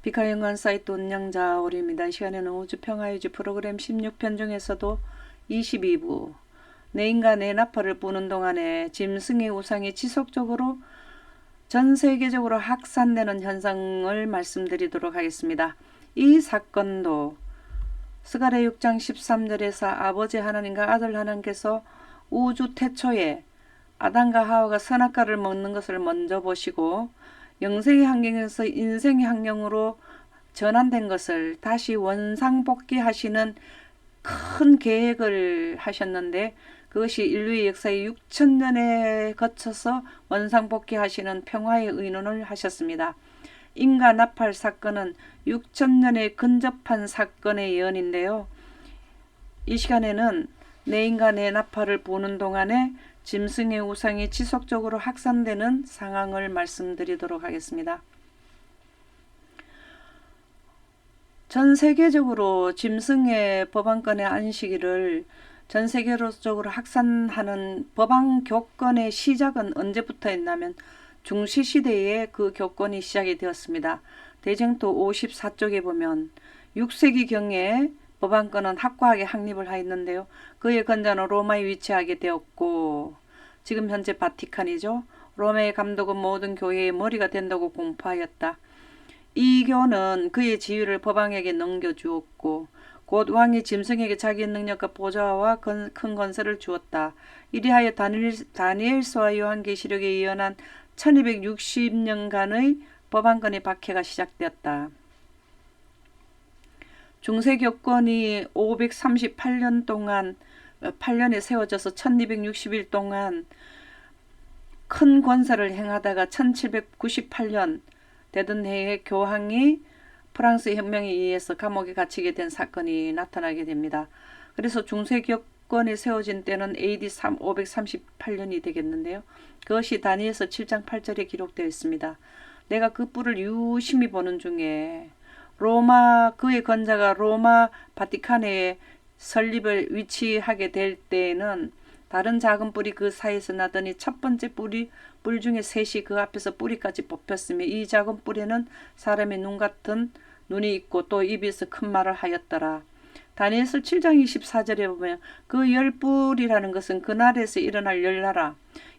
비카연관 사이트 운영자 오리입니다. 이 시간에는 우주평화유지 프로그램 16편 중에서도 22부 내 인간 내 나팔을 부는 동안에 짐승의 우상이 지속적으로 전 세계적으로 확산되는 현상을 말씀드리도록 하겠습니다. 이 사건도 스가랴 6장 13절에서 아버지 하나님과 아들 하나님께서 우주 태초에 아담과 하와가 선악과를 먹는 것을 먼저 보시고 영생의 환경에서 인생의 환경으로 전환된 것을 다시 원상복귀하시는 큰 계획을 하셨는데, 그것이 인류의 역사의 6천년에 거쳐서 원상복귀하시는 평화의 의논을 하셨습니다. 인가 나팔 사건은 6천년에 근접한 사건의 예언인데요. 이 시간에는 내 인가 내 나팔을 부는 동안에 짐승의 우상이 지속적으로 확산되는 상황을 말씀드리도록 하겠습니다. 전 세계적으로 짐승의 법안권의 안식일을 전 세계적으로 확산하는 법안 교권의 시작은 언제부터 했냐면 중시시대에 그 교권이 시작이 되었습니다. 대쟁토 54쪽에 보면 6세기경에 법안권은 확고하게 확립을 하였는데요. 그의 건자는 로마에 위치하게 되었고, 지금 현재 바티칸이죠. 로마의 감독은 모든 교회의 머리가 된다고 공포하였다. 이 교는 그의 지위를 법왕에게 넘겨주었고, 곧 왕이 짐승에게 자기의 능력과 보좌와 큰 건설을 주었다. 이리하여 다니엘서와 요한계시록에 예언한 1260년간의 법안권의 박해가 시작되었다. 중세교권이 538년 동안 8년에 세워져서 1260일 동안 큰 권세를 행하다가 1798년 되던 해에 교황이 프랑스 혁명에 의해서 감옥에 갇히게 된 사건이 나타나게 됩니다. 그래서 중세교권이 세워진 때는 AD 538년이 되겠는데요. 그것이 다니엘서 7장 8절에 기록되어 있습니다. 내가 그 뿔을 유심히 보는 중에 로마 그의 건자가 로마 바티칸에 설립을 위치하게 될 때에는 다른 작은 뿔이 그 사이에서 나더니 첫 번째 뿔 중에 셋이 그 앞에서 뿌리까지 뽑혔으며 이 작은 뿔에는 사람의 눈 같은 눈이 있고 또 입에서 큰 말을 하였더라. 다니엘서 7장 24절에 보면 그 열 뿔이라는 것은 그날에서 일어날 열나라,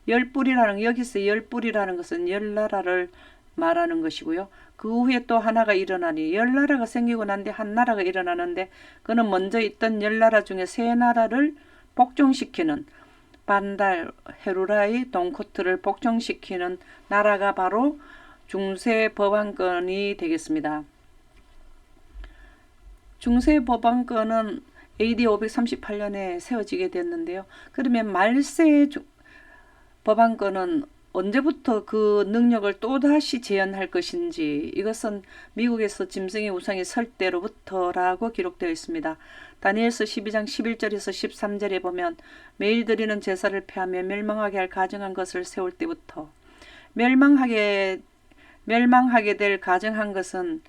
열 뿔이라는 여기서 열 뿔이라는 것은 열나라를 말하는 것이고요. 그 후에 또 하나가 일어나니 열 나라가 생기고 난 뒤 한 나라가 일어나는데, 그는 먼저 있던 열 나라 중에 세 나라를 복종시키는 반달 헤루라의 돈코트를 복종시키는 나라가 바로 중세 법안권이 되겠습니다. 중세 법안권은 AD 538년에 세워지게 됐는데요. 그러면 말세 법안권은 언제부터 그 능력을 또다시 재현할 것인지, 이것은 미국에서 짐승의 우상이 설 때로부터라고 기록되어 있습니다. 다니엘서 12장 11절에서 13절에 보면 매일 드리는 제사를 폐하며 멸망하게 할 가증한 것을 세울 때부터, 멸망하게 될 가증한 것은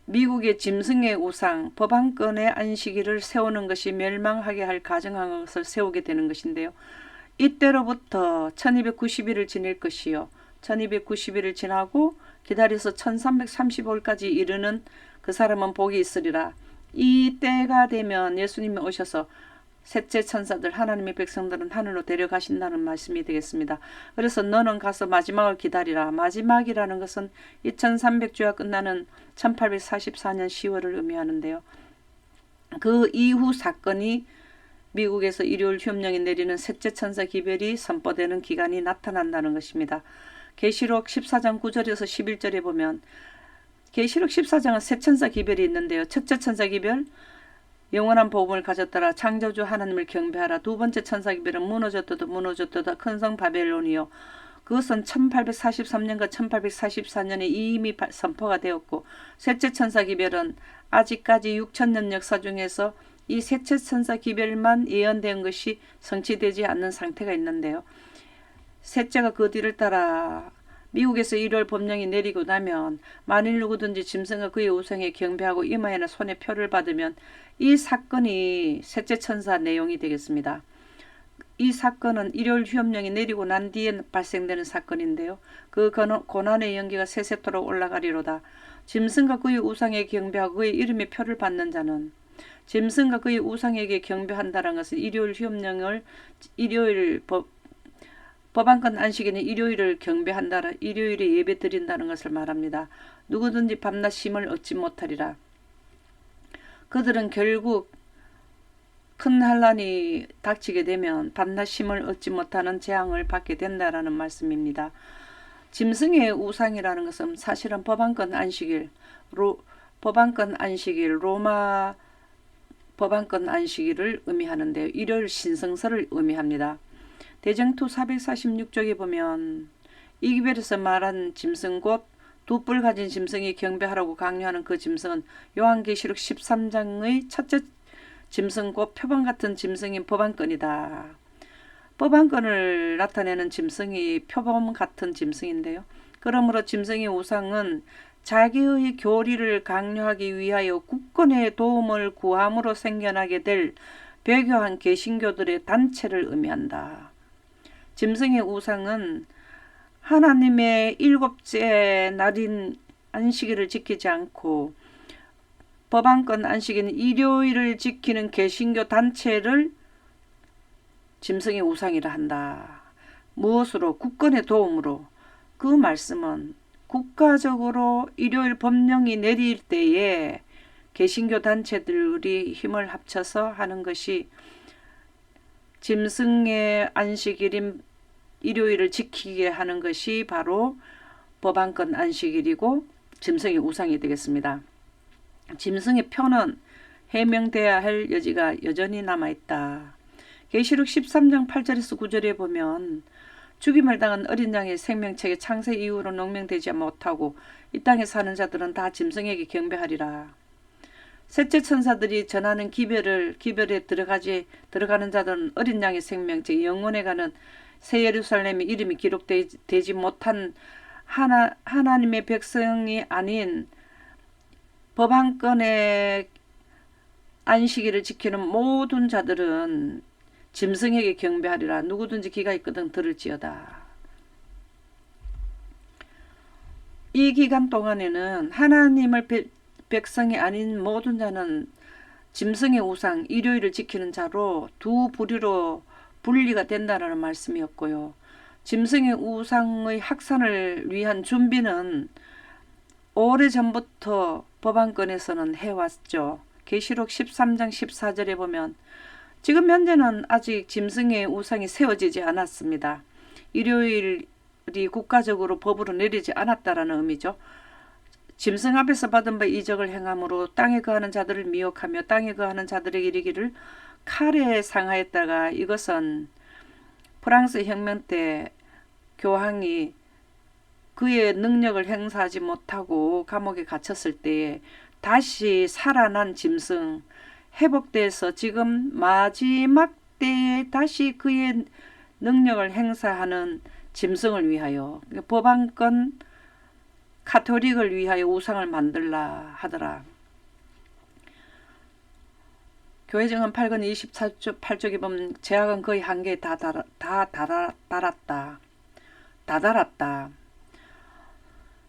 미국의 짐승의 우상, 법안권의 안식일을 세우는 것이 멸망하게 할 가증한 것을 세우게 되는 것인데요. 이때로부터 1290일을 지낼 것이요, 1290일을 지나고 기다려서 1335일까지 이르는 그 사람은 복이 있으리라. 이 때가 되면 예수님이 오셔서 셋째 천사들, 하나님의 백성들은 하늘로 데려가신다는 말씀이 되겠습니다. 그래서 너는 가서 마지막을 기다리라. 마지막이라는 것은 2300주가 끝나는 1844년 10월을 의미하는데요. 그 이후 사건이 미국에서 일요일 휴업령이 내리는 셋째 천사 기별이 선포되는 기간이 나타난다는 것입니다. 계시록 14장 9절에서 11절에 보면 계시록 14장은 세 천사 기별이 있는데요. 첫째 천사 기별, 영원한 복음을 가졌더라, 창조주 하나님을 경배하라. 두 번째 천사 기별은 무너졌도다 큰 성 바벨론이요, 그것은 1843년과 1844년에 이미 선포가 되었고, 셋째 천사 기별은 아직까지 6천년 역사 중에서 이 셋째 천사 기별만 예언된 것이 성취되지 않는 상태가 있는데요. 셋째가 그 뒤를 따라 미국에서 1월 법령이 내리고 나면 만일 누구든지 짐승과 그의 우상에 경배하고 이마에는 손에 표를 받으면 이 사건이 셋째 천사 내용이 되겠습니다. 이 사건은 일요일 휴업령이 내리고 난 뒤에 발생되는 사건인데요. 그 고난의 연기가 세세토록 올라가리로다. 짐승과 그의 우상에 경배하고 그의 이름의 표를 받는 자는, 짐승과 그의 우상에게 경배한다는 것은 일요일 휴업령을 법안권 안식에는 일요일을 경배한다, 일요일에 예배 드린다는 것을 말합니다. 누구든지 밤낮 쉼을 얻지 못하리라. 그들은 결국 큰 환란이 닥치게 되면 밤낮 쉼을 얻지 못하는 재앙을 받게 된다라는 말씀입니다. 짐승의 우상이라는 것은 사실은 법안권 안식일, 로마 법안권 안식일을 의미하는데요. 일요일 신성설을 의미합니다. 대정투 446쪽에 보면 이기별에서 말한 짐승 곧 두 뿔 가진 짐승이 경배하라고 강요하는 그 짐승은 요한계시록 13장의 첫째 짐승 곧 표범 같은 짐승인 법안권이다. 법안권을 나타내는 짐승이 표범 같은 짐승인데요. 그러므로 짐승의 우상은 자기의 교리를 강요하기 위하여 국권의 도움을 구함으로 생겨나게 될 배교한 개신교들의 단체를 의미한다. 짐승의 우상은 하나님의 일곱째 날인 안식일을 지키지 않고 법안권 안식일인 일요일을 지키는 개신교 단체를 짐승의 우상이라 한다. 무엇으로? 국권의 도움으로. 그 말씀은 국가적으로 일요일 법령이 내릴 때에 개신교 단체들이 힘을 합쳐서 하는 것이 짐승의 안식일인 일요일을 지키게 하는 것이 바로 법안권 안식일이고 짐승의 우상이 되겠습니다. 짐승의 표는 해명돼야 할 여지가 여전히 남아있다. 계시록 13장 8절에서 9절에 보면 죽임을 당한 어린 양의 생명책에 창세 이후로 농명되지 못하고 이 땅에 사는 자들은 다 짐승에게 경배하리라. 셋째 천사들이 전하는 기별에 들어가는 자들은 어린 양의 생명책, 영원에 가는 새 예루살렘의 이름이 기록되지 못한 하나님의 백성이 아닌 법안권의 안식일을 지키는 모든 자들은 짐승에게 경배하리라. 누구든지 귀가 있거든 들을지어다. 이 기간 동안에는 하나님을 백성이 아닌 모든 자는 짐승의 우상, 일요일을 지키는 자로 두 부류로 분리가 된다는 말씀이었고요. 짐승의 우상의 확산을 위한 준비는 오래전부터 법안권에서는 해왔죠. 계시록 13장 14절에 보면 지금 현재는 아직 짐승의 우상이 세워지지 않았습니다. 일요일이 국가적으로 법으로 내리지 않았다라는 의미죠. 짐승 앞에서 받은 바 이적을 행함으로 땅에 거하는 자들을 미혹하며 땅에 거하는 자들에게 이르기를 칼에 상하였다가 이것은 프랑스 혁명 때 교황이 그의 능력을 행사하지 못하고 감옥에 갇혔을 때에 다시 살아난 짐승, 회복돼서 지금 마지막 때에 다시 그의 능력을 행사하는 짐승을 위하여 법안권 카톨릭을 위하여 우상을 만들라 하더라. 교회정은 8권 28쪽에 보면 제약은 거의 한계에 다 달았다.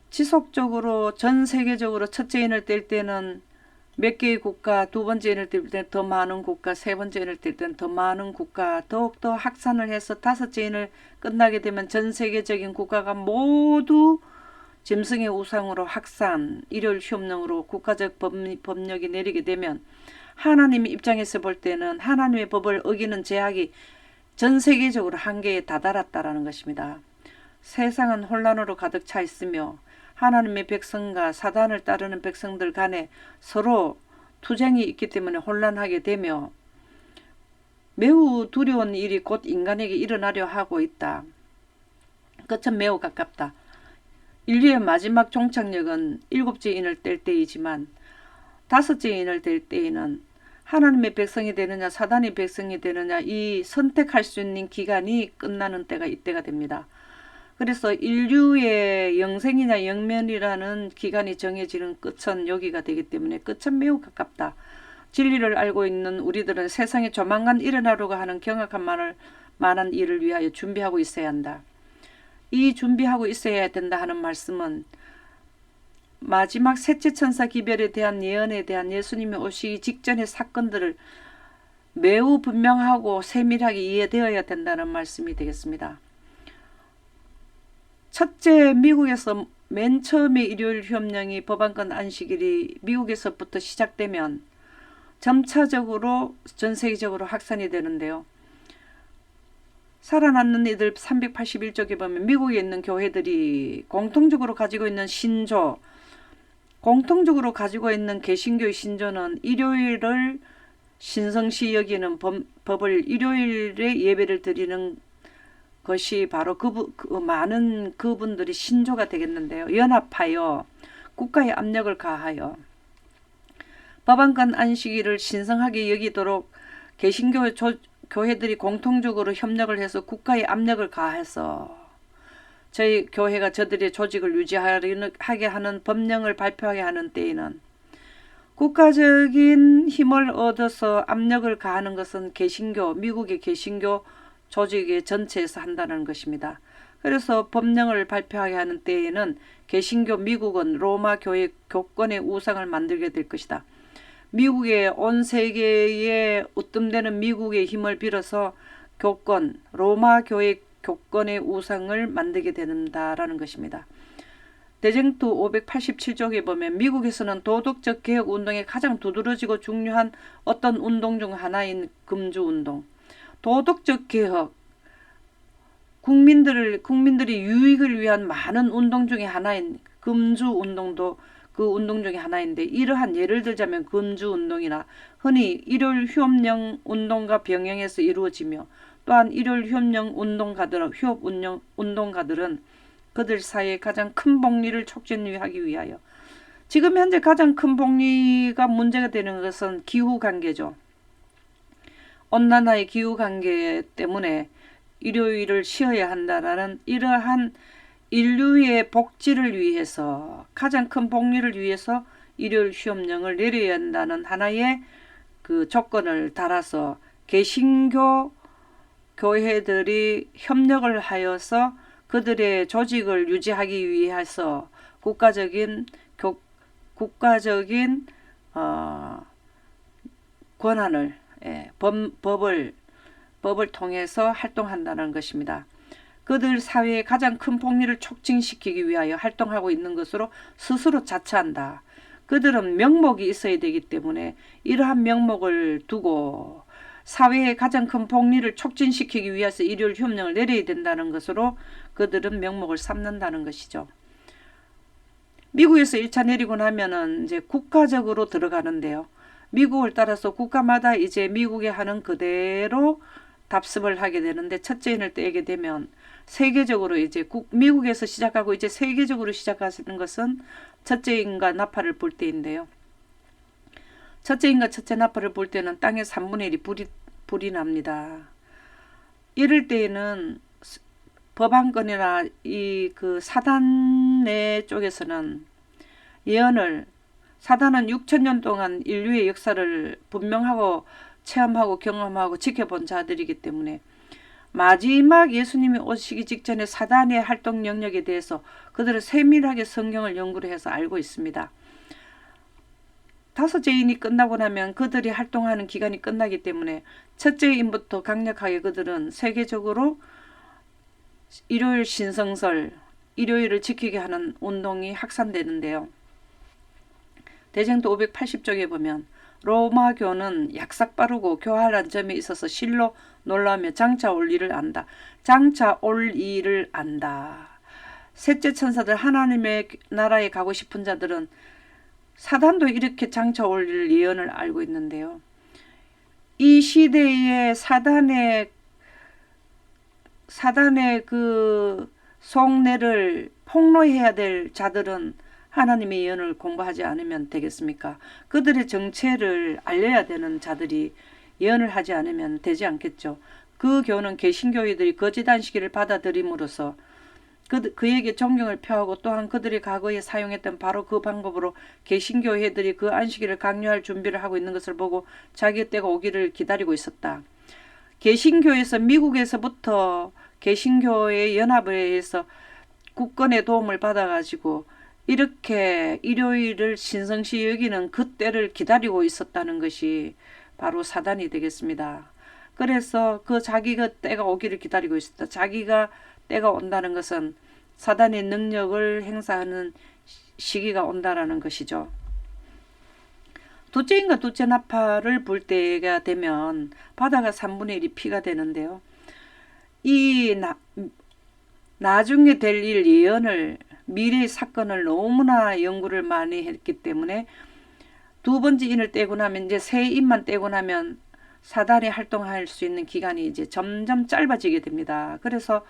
지속적으로 전 세계적으로 첫째 인을 뗄 때는 몇 개의 국가, 두 번째 인을 뗄 때는 더 많은 국가, 세 번째 인을 뗄 때는 더 많은 국가, 더욱더 확산을 해서 다섯째 인을 끝나게 되면 전 세계적인 국가가 모두 짐승의 우상으로 확산, 일요일 휴업령으로 국가적 법령이 내리게 되면 하나님 입장에서 볼 때는 하나님의 법을 어기는 제약이 전 세계적으로 한계에 다다랐다라는 것입니다. 세상은 혼란으로 가득 차 있으며 하나님의 백성과 사단을 따르는 백성들 간에 서로 투쟁이 있기 때문에 혼란하게 되며 매우 두려운 일이 곧 인간에게 일어나려 하고 있다. 끝은 매우 가깝다. 인류의 마지막 종착역은 일곱째 인을 뗄 때이지만 다섯째 인을 뗄 때에는 하나님의 백성이 되느냐 사단의 백성이 되느냐 이 선택할 수 있는 기간이 끝나는 때가 이때가 됩니다. 그래서 인류의 영생이냐 영면이라는 기간이 정해지는 끝은 여기가 되기 때문에 끝은 매우 가깝다. 진리를 알고 있는 우리들은 세상에 조만간 일어나려고 하는 경악한 만한 일을 위하여 준비하고 있어야 한다. 이 준비하고 있어야 된다 하는 말씀은 마지막 셋째 천사 기별에 대한 예언에 대한 예수님이 오시기 직전의 사건들을 매우 분명하고 세밀하게 이해되어야 된다는 말씀이 되겠습니다. 첫째, 미국에서 맨 처음에 일요일 휴업령이 법안권 안식일이 미국에서부터 시작되면 점차적으로 전 세계적으로 확산이 되는데요. 살아남는 이들 381쪽에 보면 미국에 있는 교회들이 공통적으로 가지고 있는 신조, 공통적으로 가지고 있는 개신교의 신조는 일요일을 신성시 여기는 법을 일요일에 예배를 드리는 것이 바로 많은 그분들이 신조가 되겠는데요. 연합하여 국가의 압력을 가하여 법안권 안식일을 신성하게 여기도록 개신교 교회들이 공통적으로 협력을 해서 국가의 압력을 가해서 저희 교회가 저들의 조직을 유지하게 하는 법령을 발표하게 하는 때에는 국가적인 힘을 얻어서 압력을 가하는 것은 개신교, 미국의 개신교 조직의 전체에서 한다는 것입니다. 그래서 법령을 발표하게 하는 때에는 개신교 미국은 로마 교회 교권의 우상을 만들게 될 것이다. 미국의 온 세계에 으뜸되는 미국의 힘을 빌어서 교권, 로마 교회 교권의 우상을 만들게 된다라는 것입니다. 대쟁투 587쪽에 보면 미국에서는 도덕적 개혁 운동에 가장 두드러지고 중요한 어떤 운동 중 하나인 금주운동, 도덕적 개혁, 국민들이 유익을 위한 많은 운동 중에 하나인 금주운동도 그 운동 중에 하나인데, 이러한 예를 들자면 금주운동이나 흔히 일요일 휴업령 운동과 병행해서 이루어지며, 또한 일요일 휴업령 운동가들은 그들 사이에 가장 큰 복리를 촉진하기 위하여, 지금 현재 가장 큰 복리가 문제가 되는 것은 기후관계죠. 온난화의 기후관계 때문에 일요일을 쉬어야 한다라는 이러한 인류의 복지를 위해서, 가장 큰 복리를 위해서 일요일 휴업령을 내려야 한다는 하나의 그 조건을 달아서 개신교 교회들이 협력을 하여서 그들의 조직을 유지하기 위해서 국가적인 권한을, 법을 통해서 활동한다는 것입니다. 그들 사회의 가장 큰 폭리를 촉진시키기 위하여 활동하고 있는 것으로 스스로 자처한다. 그들은 명목이 있어야 되기 때문에 이러한 명목을 두고 사회의 가장 큰 폭리를 촉진시키기 위해서 일요일 휴업령을 내려야 된다는 것으로 그들은 명목을 삼는다는 것이죠. 미국에서 1차 내리고 나면은 이제 국가적으로 들어가는데요. 미국을 따라서 국가마다 이제 미국이 하는 그대로 답습을 하게 되는데, 첫째인을 떼게 되면 세계적으로 이제 미국에서 시작하고 이제 세계적으로 시작하시는 것은 첫째인과 나팔을 불 때인데요. 첫째인과 첫째 나팔을 불 때는 땅의 3분의 1이 불이 납니다. 이럴 때에는 법안권이나 이 그 사단의 쪽에서는 예언을, 사단은 6천년 동안 인류의 역사를 분명하고 체험하고 경험하고 지켜본 자들이기 때문에 마지막 예수님이 오시기 직전에 사단의 활동 영역에 대해서 그들은 세밀하게 성경을 연구를 해서 알고 있습니다. 다섯째 인이 끝나고 나면 그들이 활동하는 기간이 끝나기 때문에 첫째 인부터 강력하게 그들은 세계적으로 일요일 신성설, 일요일을 지키게 하는 운동이 확산되는데요. 대쟁도 580쪽에 보면 로마교는 약삭빠르고 교활한 점에 있어서 실로 놀라며 장차 올 일을 안다. 장차 올 일을 안다. 셋째 천사들, 하나님의 나라에 가고 싶은 자들은 사단도 이렇게 장차 올 일 예언을 알고 있는데요. 이 시대에 사단의 그 속내를 폭로해야 될 자들은 하나님의 예언을 공부하지 않으면 되겠습니까? 그들의 정체를 알려야 되는 자들이 예언을 하지 않으면 되지 않겠죠. 그 교훈은 개신교회들이 거짓 안식일을 받아들임으로써 그에게 존경을 표하고, 또한 그들이 과거에 사용했던 바로 그 방법으로 개신교회들이 그 안식일을 강요할 준비를 하고 있는 것을 보고 자기 때가 오기를 기다리고 있었다. 개신교에서 미국에서부터 개신교의 연합에 해서 국권의 도움을 받아가지고 이렇게 일요일을 신성시 여기는 그때를 기다리고 있었다는 것이 바로 사단이 되겠습니다. 그래서 그 자기가 때가 오기를 기다리고 있었다. 자기가 때가 온다는 것은 사단의 능력을 행사하는 시기가 온다라는 것이죠. 둘째인과 둘째 나팔을 불 때가 되면 바다가 3분의 1이 피가 되는데요. 이 나중에 될 일 예언을 미래의 사건을 너무나 연구를 많이 했기 때문에 두 번째 인을 떼고 나면 이제 새 인만 떼고 나면 사단이 활동할 수 있는 기간이 이제 점점 짧아지게 됩니다. 그래서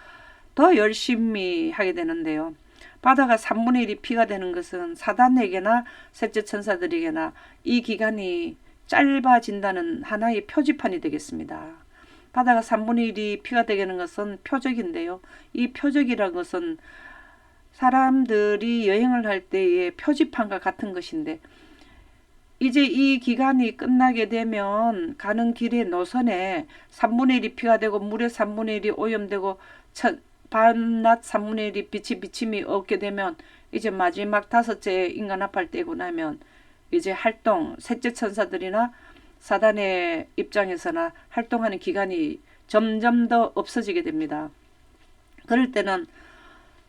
더 열심히 하게 되는데요. 바다가 3분의 1이 피가 되는 것은 사단에게나 셋째 천사들에게나 이 기간이 짧아진다는 하나의 표지판이 되겠습니다. 바다가 3분의 1이 피가 되는 것은 표적인데요. 이 표적이라는 것은 사람들이 여행을 할 때의 표지판과 같은 것인데 이제 이 기간이 끝나게 되면 가는 길의 노선에 3분의 1이 피가 되고 물의 3분의 1이 오염되고 밤낮 3분의 1이 빛이 비침이 없게 되면 이제 마지막 다섯째 인간 합할 때고 나면 이제 활동 셋째 천사들이나 사단의 입장에서나 활동하는 기간이 점점 더 없어지게 됩니다. 그럴 때는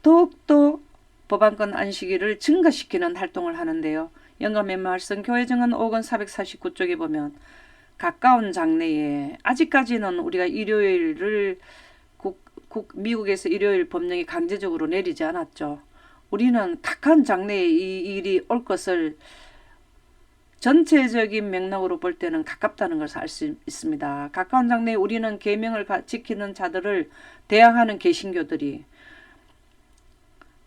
더욱더 법안권 안식일을 증가시키는 활동을 하는데요. 영감의 말씀 교회정은 5권 449쪽에 보면 가까운 장래에 아직까지는 우리가 일요일을 미국에서 일요일 법령이 강제적으로 내리지 않았죠. 우리는 가까운 장래에 이 일이 올 것을 전체적인 맥락으로 볼 때는 가깝다는 것을 알 수 있습니다. 가까운 장래에 우리는 계명을 지키는 자들을 대항하는 개신교들이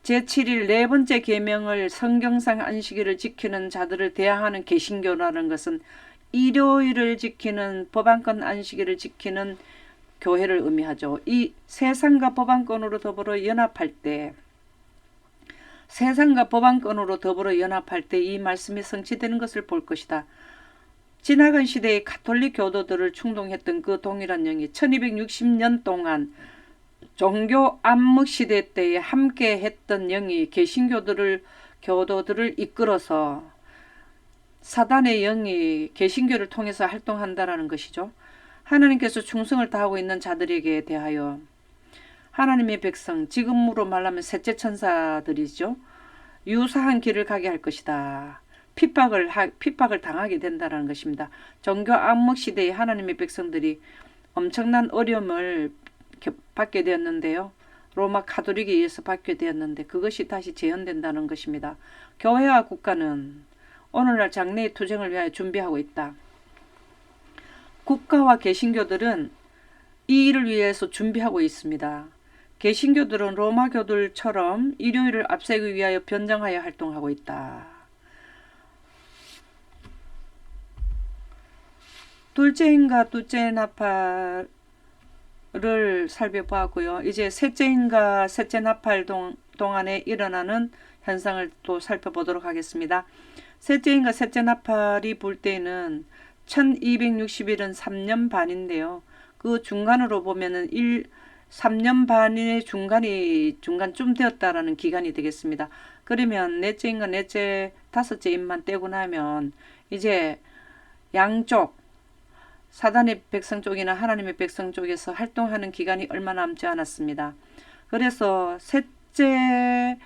제7일 네 번째 계명을 성경상 안식일을 지키는 자들을 대항하는 개신교라는 것은 일요일을 지키는 법안권 안식일을 지키는 교회를 의미하죠. 이 세상과 법안권으로 더불어 연합할 때 세상과 법안권으로 더불어 연합할 때 이 말씀이 성취되는 것을 볼 것이다. 지나간 시대의 가톨릭 교도들을 충동했던 그 동일한 영이 1260년 동안 종교 암흑 시대 때에 함께 했던 영이 개신교도들을 이끌어서 사단의 영이 개신교를 통해서 활동한다라는 것이죠. 하나님께서 충성을 다하고 있는 자들에게 대하여 하나님의 백성, 지금으로 말하면 셋째 천사들이죠. 유사한 길을 가게 할 것이다. 핍박을 당하게 된다는 것입니다. 종교 암흑 시대에 하나님의 백성들이 엄청난 어려움을 받게 되었는데요. 로마 가톨릭에 의해서 받게 되었는데 그것이 다시 재현된다는 것입니다. 교회와 국가는 오늘날 장래의 투쟁을 위하여 준비하고 있다. 국가와 개신교들은 이 일을 위해서 준비하고 있습니다. 개신교들은 로마교들처럼 일요일을 앞세우기 위하여 변장하여 활동하고 있다. 둘째인과 둘째 나팔을 살펴보았고요. 이제 셋째인과 셋째 나팔 동안에 일어나는 현상을 또 살펴보도록 하겠습니다. 셋째인과 셋째 나팔이 불 때는 1260일은 3년 반인데요. 그 중간으로 보면은 3년 반의 중간쯤 되었다라는 기간이 되겠습니다. 그러면 넷째인과 다섯째 인만 떼고 나면 이제 양쪽 사단의 백성 쪽이나 하나님의 백성 쪽에서 활동하는 기간이 얼마 남지 않았습니다. 그래서 셋째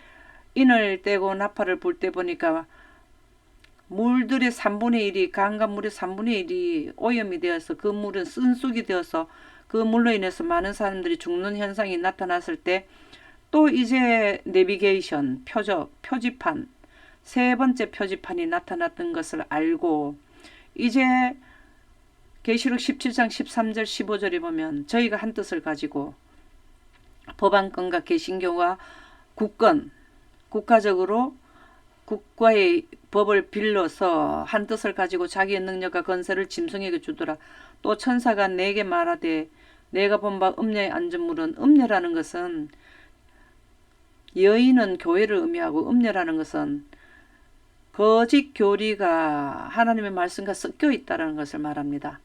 인을 떼고 나팔을 불 때 보니까 물들의 3분의 1이 강간 물의 3분의 1이 오염이 되어서 그 물은 쓴쑥이 되어서 그 물로 인해서 많은 사람들이 죽는 현상이 나타났을 때 또 이제 내비게이션, 표지판, 세 번째 표지판이 나타났던 것을 알고 이제 계시록 17장 13절 15절에 보면 저희가 한 뜻을 가지고 법안권과 개신교와 국가적으로 국가의 법을 빌려서 한 뜻을 가지고 자기의 능력과 건세를 짐승에게 주더라. 또 천사가 내게 말하되 내가 본 바 음녀의 안전물은 음녀라는 것은 여인은 교회를 의미하고 음녀라는 것은 거짓 교리가 하나님의 말씀과 섞여 있다는 것을 말합니다.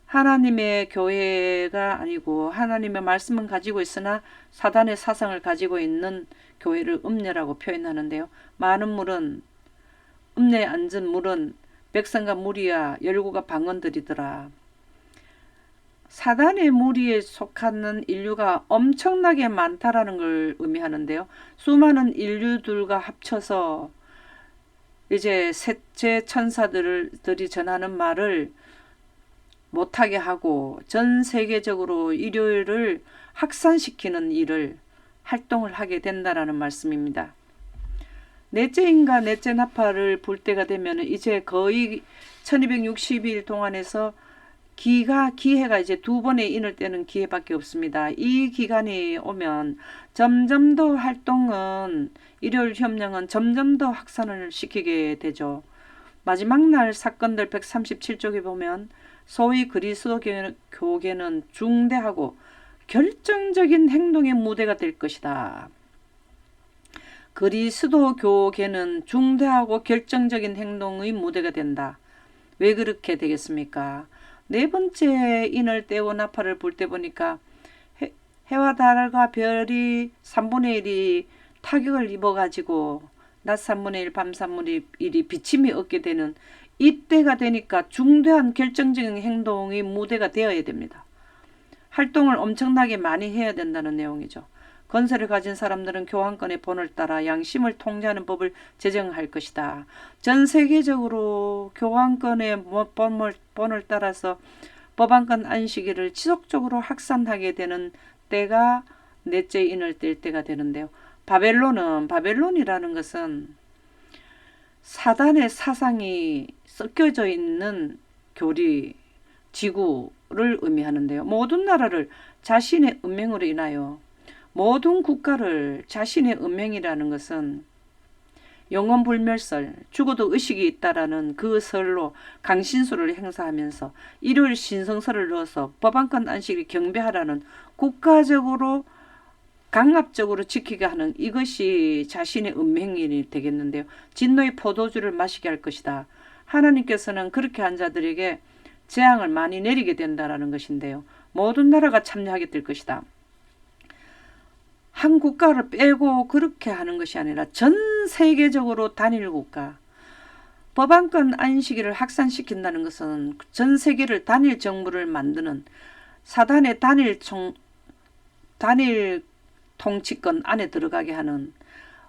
하나님의 교회가 아니고 하나님의 말씀은 가지고 있으나 사단의 사상을 가지고 있는 교회를 음녀라고 표현하는데요. 많은 물은 음녀에 앉은 물은 백성과 무리와 열국과 방언들이더라. 사단의 무리에 속하는 인류가 엄청나게 많다라는 걸 의미하는데요. 수많은 인류들과 합쳐서 이제 셋째 천사들이 전하는 말을 못하게 하고 전 세계적으로 일요일을 확산시키는 일을 활동을 하게 된다라는 말씀입니다. 넷째 인과 넷째 나팔을 불 때가 되면 이제 거의 1260일 동안에서 기회가 이제 두 번의 인을 떼는 기회밖에 없습니다. 이 기간이 오면 점점 더 활동은 일요일 협령은 점점 더 확산을 시키게 되죠. 마지막 날 사건들 137쪽에 보면 소위 그리스도교계는 중대하고 결정적인 행동의 무대가 될 것이다. 그리스도교계는 중대하고 결정적인 행동의 무대가 된다. 왜 그렇게 되겠습니까? 네 번째 인을 떼고 나팔을 불 때 보니까 해와 달과 별이 3분의 1이 타격을 입어가지고 낮 3분의 1, 밤 3분의 1이 비침이 없게 되는 이때가 되니까 중대한 결정적인 행동의 무대가 되어야 됩니다. 활동을 엄청나게 많이 해야 된다는 내용이죠. 건설을 가진 사람들은 교환권의 본을 따라 양심을 통제하는 법을 제정할 것이다. 전 세계적으로 교환권의 본을 따라서 법안권 안식일을 지속적으로 확산하게 되는 때가 넷째 인을 뗄 때가 되는데요. 바벨론이라는 것은 사단의 사상이 섞여져 있는 교리, 지구를 의미하는데요. 모든 나라를 자신의 운명으로 인하여 모든 국가를 자신의 운명이라는 것은 영원불멸설, 죽어도 의식이 있다라는 그 설로 강신수를 행사하면서 일요일 신성설을 넣어서 법안권 안식일 경배하라는 국가적으로 강압적으로 지키게 하는 이것이 자신의 운명이 되겠는데요. 진노의 포도주를 마시게 할 것이다. 하나님께서는 그렇게 한 자들에게 재앙을 많이 내리게 된다라는 것인데요. 모든 나라가 참여하게 될 것이다. 한 국가를 빼고 그렇게 하는 것이 아니라 전 세계적으로 단일 국가, 법안권 안식일을 확산시킨다는 것은 전 세계를 단일 정부를 만드는 사단의 단일 통치권 안에 들어가게 하는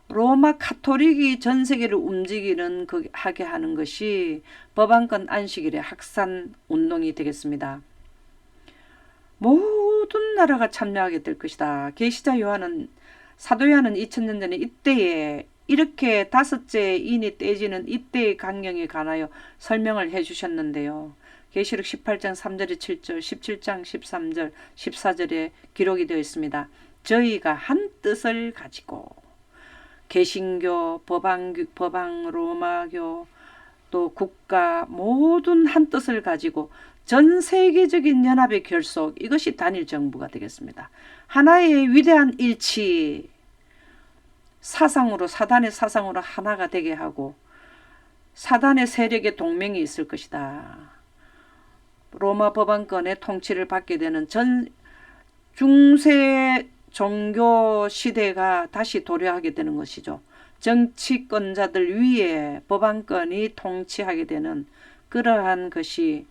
로마 카톨릭이 전 세계를 움직이는 하게 하는 것이 법안권 안식일의 확산 운동이 되겠습니다. 모든 나라가 참여하게 될 것이다. 계시자 사도 요한은 2000년 전에 이때에 이렇게 다섯째 인이 떼지는 이때의 강령에 관하여 설명을 해주셨는데요. 계시록 18장 3절에 7절, 17장 13절, 14절에 기록이 되어 있습니다. 저희가 한 뜻을 가지고 개신교, 법앙 로마교, 또 국가 모든 한 뜻을 가지고 전 세계적인 연합의 결속, 이것이 단일 정부가 되겠습니다. 하나의 위대한 일치, 사단의 사상으로 하나가 되게 하고 사단의 세력의 동맹이 있을 것이다. 로마 법안권의 통치를 받게 되는 중세 종교 시대가 다시 도래하게 되는 것이죠. 정치권자들 위에 법안권이 통치하게 되는 그러한 것이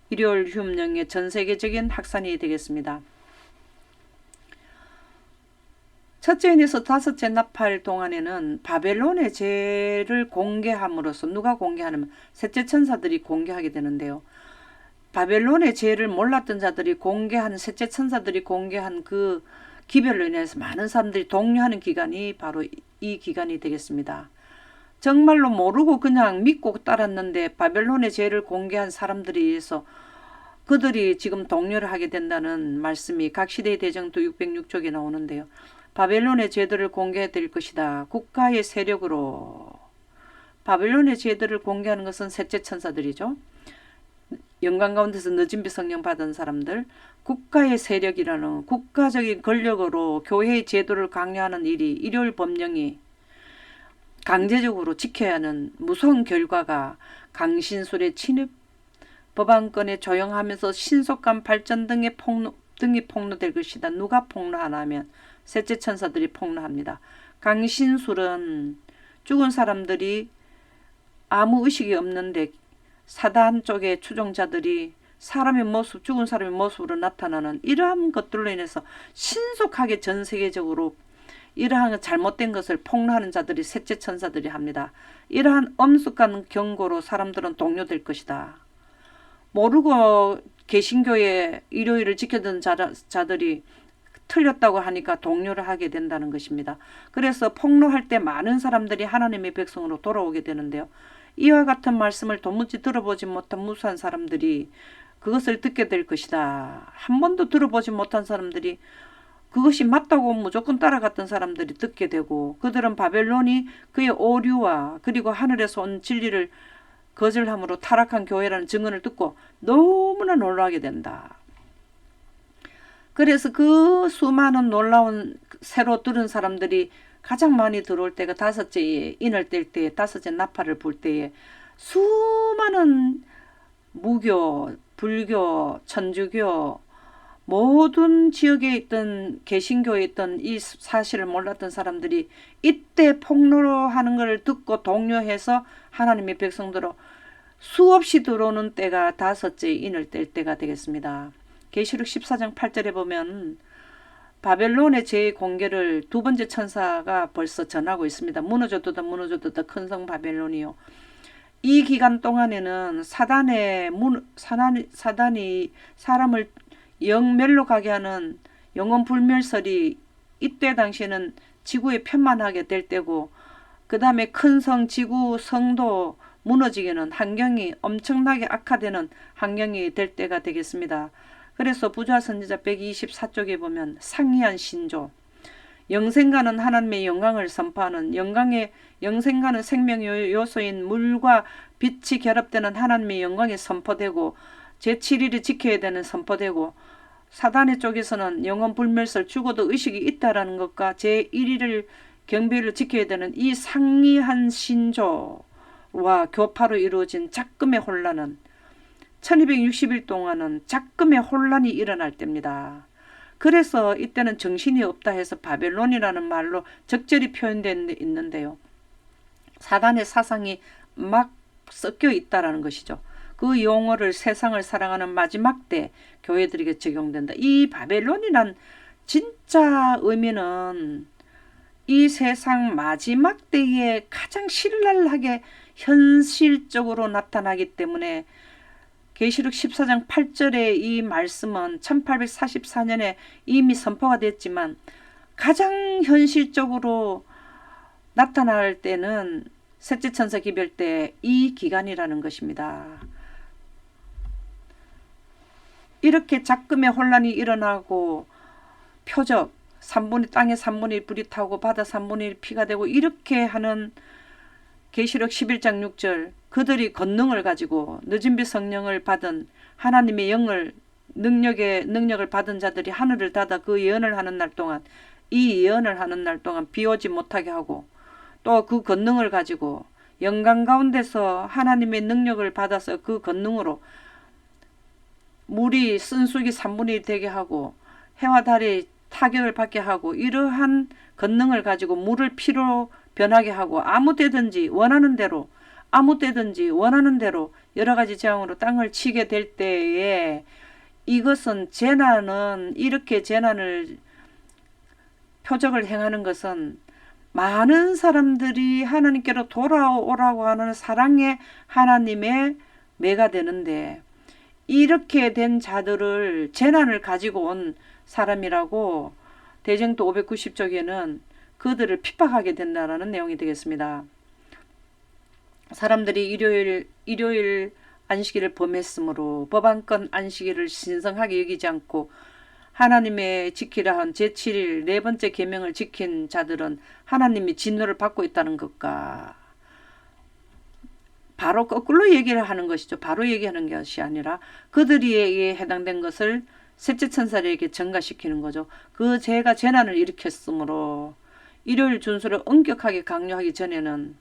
일요일 흉령의 전 세계적인 확산이 되겠습니다. 첫째 인에서 다섯째 나팔 동안에는 바벨론의 죄를 공개함으로써 누가 공개하냐면 셋째 천사들이 공개하게 되는데요. 바벨론의 죄를 몰랐던 자들이 공개하는 셋째 천사들이 공개한 그 기별로 인해서 많은 사람들이 동요하는 기간이 바로 이 기간이 되겠습니다. 정말로 모르고 그냥 믿고 따랐는데 바벨론의 죄를 공개한 사람들에 의해서 그들이 지금 동요를 하게 된다는 말씀이 각 시대의 대정도 606쪽에 나오는데요. 바벨론의 죄들을 공개해 드릴 것이다. 국가의 세력으로. 바벨론의 죄들을 공개하는 것은 셋째 천사들이죠. 영광 가운데서 늦은 비 성령 받은 사람들, 국가의 세력이라는 국가적인 권력으로 교회의 제도를 강요하는 일이 일요일 법령이 강제적으로 지켜야 하는 무서운 결과가 강신술의 침입, 법안권의 조용하면서 신속한 발전 등이 폭로될 것이다. 누가 폭로하나 하면 셋째 천사들이 폭로합니다. 강신술은 죽은 사람들이 아무 의식이 없는데 사단 쪽의 추종자들이 죽은 사람의 모습으로 나타나는 이러한 것들로 인해서 신속하게 전 세계적으로 이러한 잘못된 것을 폭로하는 자들이 셋째 천사들이 합니다. 이러한 엄숙한 경고로 사람들은 동요될 것이다. 모르고 개신교의 일요일을 지켜던 자들이 틀렸다고 하니까 동요를 하게 된다는 것입니다. 그래서 폭로할 때 많은 사람들이 하나님의 백성으로 돌아오게 되는데요. 이와 같은 말씀을 도무지 들어보지 못한 무수한 사람들이 그것을 듣게 될 것이다. 한 번도 들어보지 못한 사람들이 그것이 맞다고 무조건 따라갔던 사람들이 듣게 되고, 그들은 바벨론이 그의 오류와 그리고 하늘에서 온 진리를 거절함으로 타락한 교회라는 증언을 듣고 너무나 놀라게 된다. 그래서 그 수많은 놀라운 새로 들은 사람들이 가장 많이 들어올 때가 다섯째 인을 뗄 때에, 다섯째 나팔을 불 때에 수많은 무교, 불교, 천주교 모든 지역에 있던 개신교에 있던 이 사실을 몰랐던 사람들이 이때 폭로하는 것을 듣고 동요해서 하나님의 백성들로 수없이 들어오는 때가 다섯째 인을 뗄 때가 되겠습니다. 계시록 14장 8절에 보면 바벨론의 재공개를 두 번째 천사가 벌써 전하고 있습니다. 무너져도다 큰 성 바벨론이요. 이 기간 동안에는 사단이 사람을 영멸로 가게 하는 영원 불멸설이 이때 당시에는 지구에 편만하게 될 때고, 그 다음에 큰 성 지구 성도 무너지게는 환경이 엄청나게 악화되는 환경이 될 때가 되겠습니다. 그래서 부자 선지자 124쪽에 보면 상이한 신조, 영생가는 하나님의 영광을 선포하는 영생가는 생명의 요소인 물과 빛이 결합되는 하나님의 영광이 선포되고, 제7일이 지켜야 되는 선포되고, 사단의 쪽에서는 영원 불멸설 죽어도 의식이 있다라는 것과 제1일을 경배를 지켜야 되는 이 상이한 신조와 교파로 이루어진 작금의 혼란은 1260일 동안은 작금의 혼란이 일어날 때입니다. 그래서 이때는 정신이 없다 해서 바벨론이라는 말로 적절히 표현되어 있는데요. 사단의 사상이 막 섞여 있다라는 것이죠. 그 용어를 세상을 사랑하는 마지막 때 교회들에게 적용된다. 이 바벨론이란 진짜 의미는 이 세상 마지막 때에 가장 신랄하게 현실적으로 나타나기 때문에 계시록 14장 8절의 이 말씀은 1844년에 이미 선포가 됐지만 가장 현실적으로 나타날 때는 셋째 천사 기별 때 이 기간이라는 것입니다. 이렇게 작금의 혼란이 일어나고 표적 땅에 3분의 1 불이 타고 바다 3분의 1 피가 되고 이렇게 하는 계시록 11장 6절, 그들이 권능을 가지고 늦은비 성령을 받은 하나님의 능력을 받은 자들이 하늘을 닫아 그 예언을 하는 날 동안, 이 예언을 하는 날 동안 비 오지 못하게 하고, 또 그 권능을 가지고 영광 가운데서 하나님의 능력을 받아서 그 권능으로 물이 쓴수기 3분의 1 되게 하고 해와 달이 타격을 받게 하고, 이러한 권능을 가지고 물을 피로 변하게 하고 아무 때든지 원하는 대로 여러 가지 재앙으로 땅을 치게 될 때에, 이것은 이렇게 재난을 표적을 행하는 것은 많은 사람들이 하나님께로 돌아오라고 하는 사랑의 하나님의 매가 되는데, 이렇게 된 자들을 재난을 가지고 온 사람이라고 대정도 590쪽에는 그들을 핍박하게 된다는 내용이 되겠습니다. 사람들이 일요일 안식일을 범했으므로 법안권 안식일을 신성하게 여기지 않고 하나님의 지키라 한 제7일 네 번째 계명을 지킨 자들은 하나님이 진노를 받고 있다는 것과 바로 거꾸로 얘기를 하는 것이죠. 바로 얘기하는 것이 아니라 그들에게 해당된 것을 셋째 천사에게 전가시키는 거죠. 그 죄가 재난을 일으켰으므로 일요일 준수를 엄격하게 강요하기 전에는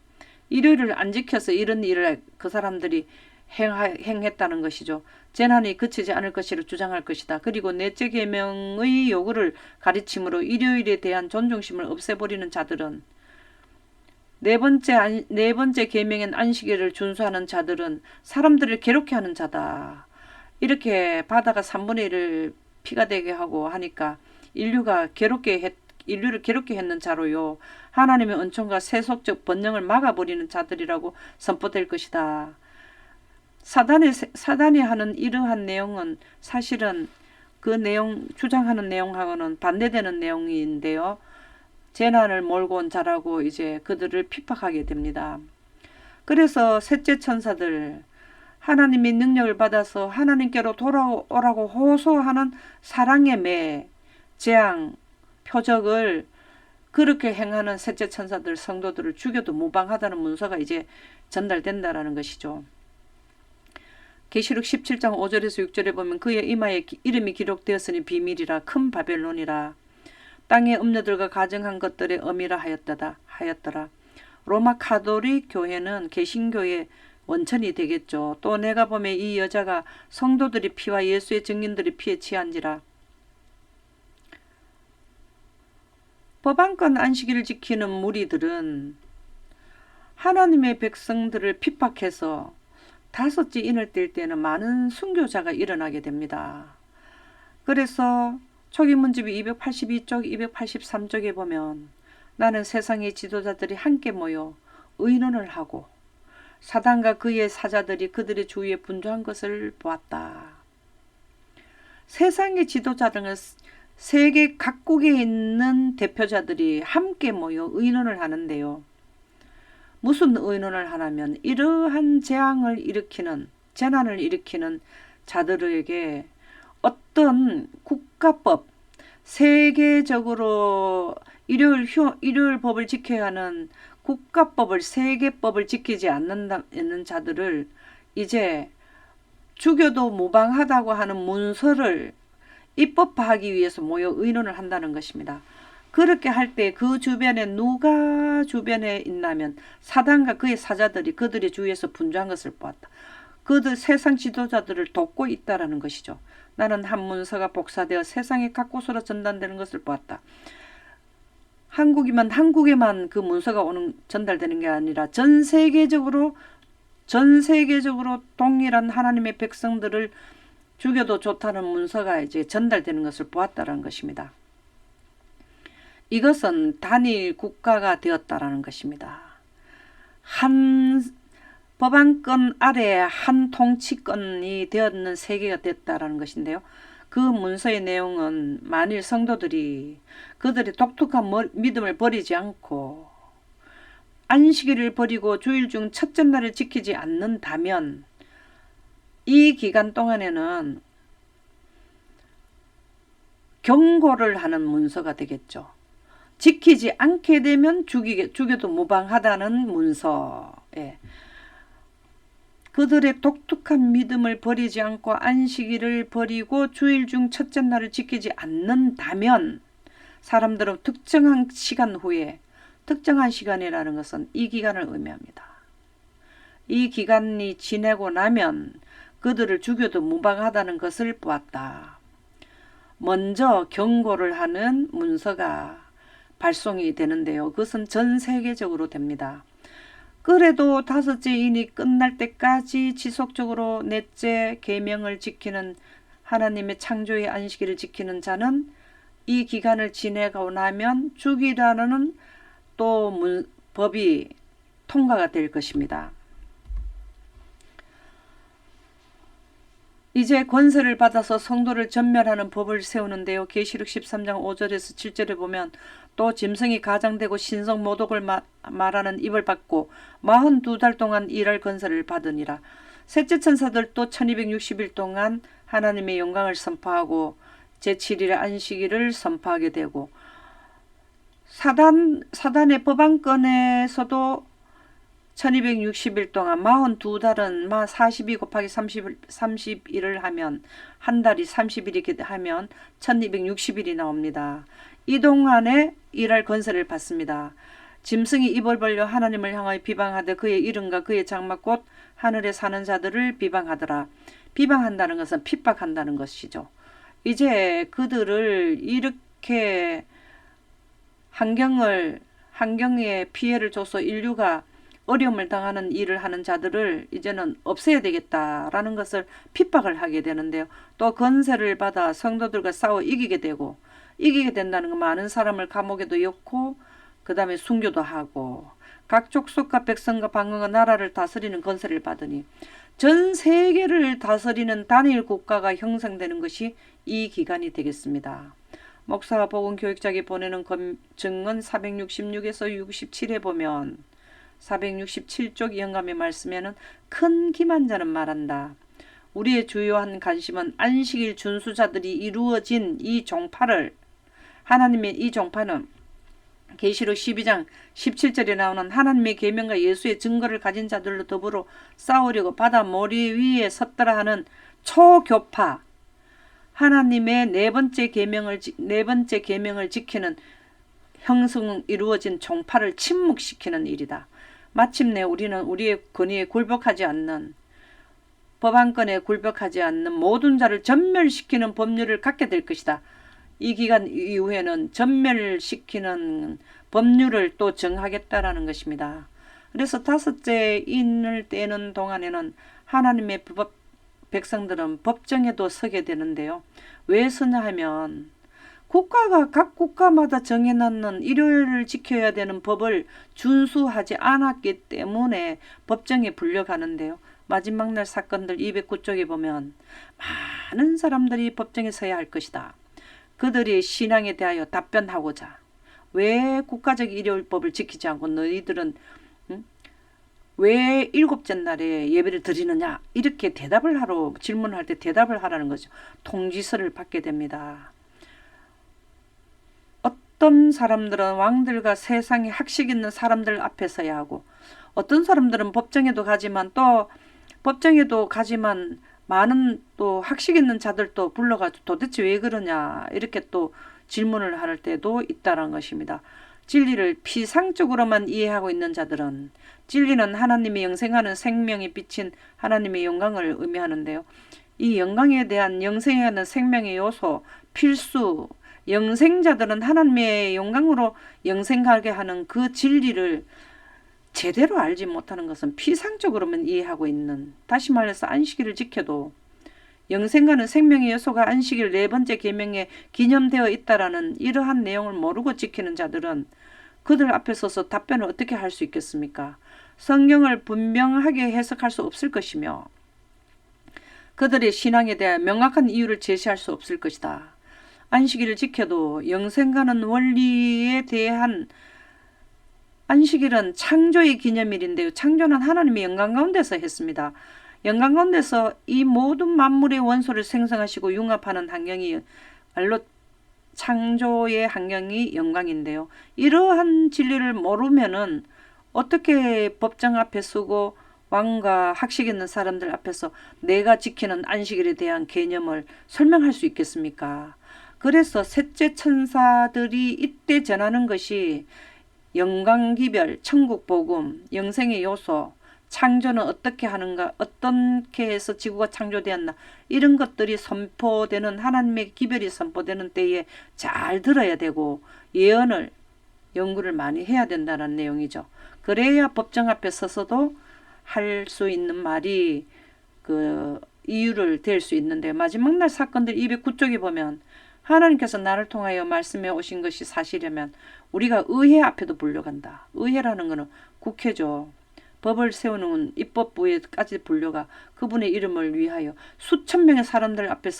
일요일을 안 지켜서 이런 일을 그 사람들이 행했다는 것이죠. 재난이 그치지 않을 것이라 주장할 것이다. 그리고 넷째 계명의 요구를 가르침으로 일요일에 대한 존중심을 없애버리는 자들은 네 번째 계명인 안식일을 준수하는 자들은 사람들을 괴롭게 하는 자다. 이렇게 바다가 3분의 1을 피가 되게 하고 하니까 인류를 괴롭게 했는 자로요. 하나님의 은총과 세속적 번영을 막아버리는 자들이라고 선포될 것이다. 사단이 하는 이러한 내용은 사실은 주장하는 내용하고는 반대되는 내용인데요. 재난을 몰고 온 자라고 이제 그들을 핍박하게 됩니다. 그래서 셋째 천사들, 하나님의 능력을 받아서 하나님께로 돌아오라고 호소하는 사랑의 매, 재앙, 표적을 그렇게 행하는 셋째 천사들, 성도들을 죽여도 무방하다는 문서가 이제 전달된다라는 것이죠. 계시록 17장 5절에서 6절에 보면 그의 이마에 이름이 기록되었으니 비밀이라 큰 바벨론이라 땅의 음녀들과 가증한 것들의 어미라 하였더라. 로마 가톨릭 교회는 개신교의 원천이 되겠죠. 또 내가 보면 이 여자가 성도들의 피와 예수의 증인들의 피에 취한지라. 법안권 안식일을 지키는 무리들은 하나님의 백성들을 핍박해서 다섯째 인을 뗄 때는 많은 순교자가 일어나게 됩니다. 그래서 초기문집이 282쪽, 283쪽에 보면 나는 세상의 지도자들이 함께 모여 의논을 하고 사단과 그의 사자들이 그들의 주위에 분주한 것을 보았다. 세상의 지도자들은 세계 각국에 있는 대표자들이 함께 모여 의논을 하는데요. 무슨 의논을 하냐면 이러한 재난을 일으키는 자들에게 어떤 국가법, 세계적으로 일요일 법을 지켜야 하는 국가법을, 세계법을 지키지 않는 자들을 이제 죽여도 무방하다고 하는 문서를 입법화하기 위해서 모여 의논을 한다는 것입니다. 그렇게 할 때 그 주변에 누가 주변에 있나면 사단과 그의 사자들이 그들의 주위에서 분주한 것을 보았다. 그들 세상 지도자들을 돕고 있다라는 것이죠. 나는 한 문서가 복사되어 세상의 각 곳으로 전달되는 것을 보았다. 한국에만 그 문서가 전달되는 게 아니라 전 세계적으로 동일한 하나님의 백성들을 죽여도 좋다는 문서가 이제 전달되는 것을 보았다라는 것입니다. 이것은 단일 국가가 되었다라는 것입니다. 한 법안권 아래 한 통치권이 되었는 세계가 됐다라는 것인데요. 그 문서의 내용은 만일 성도들이 그들의 독특한 믿음을 버리지 않고 안식일을 버리고 주일 중 첫째 날을 지키지 않는다면 이 기간 동안에는 경고를 하는 문서가 되겠죠. 지키지 않게 되면 죽여도 무방하다는 문서. 예. 그들의 독특한 믿음을 버리지 않고 안식일을 버리고 주일 중 첫째 날을 지키지 않는다면 사람들은 특정한 시간 후에, 특정한 시간이라는 것은 이 기간을 의미합니다. 이 기간이 지내고 나면 그들을 죽여도 무방하다는 것을 보았다. 먼저 경고를 하는 문서가 발송이 되는데요. 그것은 전 세계적으로 됩니다. 그래도 다섯째 인이 끝날 때까지 지속적으로 넷째 계명을 지키는 하나님의 창조의 안식일을 지키는 자는 이 기간을 지내고 나면 죽이라는 또 법이 통과가 될 것입니다. 이제 권세를 받아서 성도를 전멸하는 법을 세우는데요. 계시록 13장 5절에서 7절에 보면 또 짐승이 가장되고 신성 모독을 말하는 입을 받고 42달 동안 일할 권세를 받으니라. 셋째 천사들도 1260일 동안 하나님의 영광을 선포하고 제7일의 안식일을 선포하게 되고 사단의 법안권에서도 1260일 동안 42달은 42 곱하기 30일을 하면 한 달이 30일이게 하면 1260일이 나옵니다. 이 동안에 일할 권세를 받습니다. 짐승이 입을 벌려 하나님을 향하여 비방하되 그의 이름과 그의 장막 곧 하늘에 사는 자들을 비방하더라. 비방한다는 것은 핍박한다는 것이죠. 이제 그들을 이렇게 환경에 피해를 줘서 인류가 어려움을 당하는 일을 하는 자들을 이제는 없애야 되겠다라는 것을 핍박을 하게 되는데요. 또 권세를 받아 성도들과 싸워 이기게 되고, 이기게 된다는 건 많은 사람을 감옥에도 넣고 그 다음에 순교도 하고 각 족속과 백성과 방언과 나라를 다스리는 권세를 받으니 전 세계를 다스리는 단일 국가가 형성되는 것이 이 기간이 되겠습니다. 목사와 복음교육자에게 보내는 증언 466에서 67에 보면 467쪽 영감의 말씀에는 큰 기만자는 말한다. 우리의 주요한 관심은 안식일 준수자들이 이루어진 이 종파를, 하나님의 이 종파는 계시록 12장 17절에 나오는 하나님의 계명과 예수의 증거를 가진 자들로 더불어 싸우려고 바다 모리 위에 섰더라 하는 초교파, 하나님의 네 번째 계명을 지키는 형성 이루어진 종파를 침묵시키는 일이다. 마침내 우리는 우리의 권위에 굴복하지 않는, 법안권에 굴복하지 않는 모든 자를 전멸시키는 법률을 갖게 될 것이다. 이 기간 이후에는 전멸시키는 법률을 또 정하겠다라는 것입니다. 그래서 다섯째 인을 떼는 동안에는 하나님의 백성들은 법정에도 서게 되는데요. 왜 서냐 하면 각 국가마다 정해놓는 일요일을 지켜야 되는 법을 준수하지 않았기 때문에 법정에 불려가는데요. 마지막 날 사건들 209쪽에 보면 많은 사람들이 법정에 서야 할 것이다. 그들이 신앙에 대하여 답변하고자, 왜 국가적 일요일법을 지키지 않고 너희들은 왜 일곱째 날에 예배를 드리느냐, 이렇게 질문할 때 대답을 하라는 거죠. 통지서를 받게 됩니다. 어떤 사람들은 왕들과 세상에 학식 있는 사람들 앞에 서야 하고, 어떤 사람들은 법정에도 가지만 많은 또 학식 있는 자들도 불러가지고 도대체 왜 그러냐, 이렇게 또 질문을 할 때도 있다는 것입니다. 진리를 피상적으로만 이해하고 있는 자들은, 진리는 하나님이 영생하는 생명이 비친 하나님의 영광을 의미하는데요. 이 영광에 대한 영생하는 생명의 요소, 필수, 영생자들은 하나님의 영광으로 영생하게 하는 그 진리를 제대로 알지 못하는 것은 피상적으로만 이해하고 있는, 다시 말해서 안식일을 지켜도 영생하는 생명의 요소가 안식일 네 번째 계명에 기념되어 있다라는 이러한 내용을 모르고 지키는 자들은 그들 앞에 서서 답변을 어떻게 할 수 있겠습니까? 성경을 분명하게 해석할 수 없을 것이며 그들의 신앙에 대한 명확한 이유를 제시할 수 없을 것이다. 안식일을 지켜도 영생하는 원리에 대한, 안식일은 창조의 기념일인데요. 창조는 하나님의 영광 가운데서 했습니다. 영광 가운데서 이 모든 만물의 원소를 생성하시고 융합하는 환경이 말로 창조의 환경이 영광인데요. 이러한 진리를 모르면은 어떻게 법정 앞에 서고 왕과 학식 있는 사람들 앞에서 내가 지키는 안식일에 대한 개념을 설명할 수 있겠습니까? 그래서 셋째 천사들이 이때 전하는 것이 영광기별, 천국복음, 영생의 요소, 창조는 어떻게 하는가, 어떻게 해서 지구가 창조되었나, 이런 것들이 선포되는, 하나님의 기별이 선포되는 때에 잘 들어야 되고 예언을, 연구를 많이 해야 된다는 내용이죠. 그래야 법정 앞에 서서도 할 수 있는 말이 그 이유를 댈 수 있는데, 마지막 날 사건들 209쪽에 보면 하나님께서 나를 통하여 말씀해 오신 것이 사실이면 우리가 의회 앞에도 불려간다. 의회라는 것은 국회죠. 법을 세우는 입법부에까지 불려가 그분의 이름을 위하여 수천 명의 사람들 앞에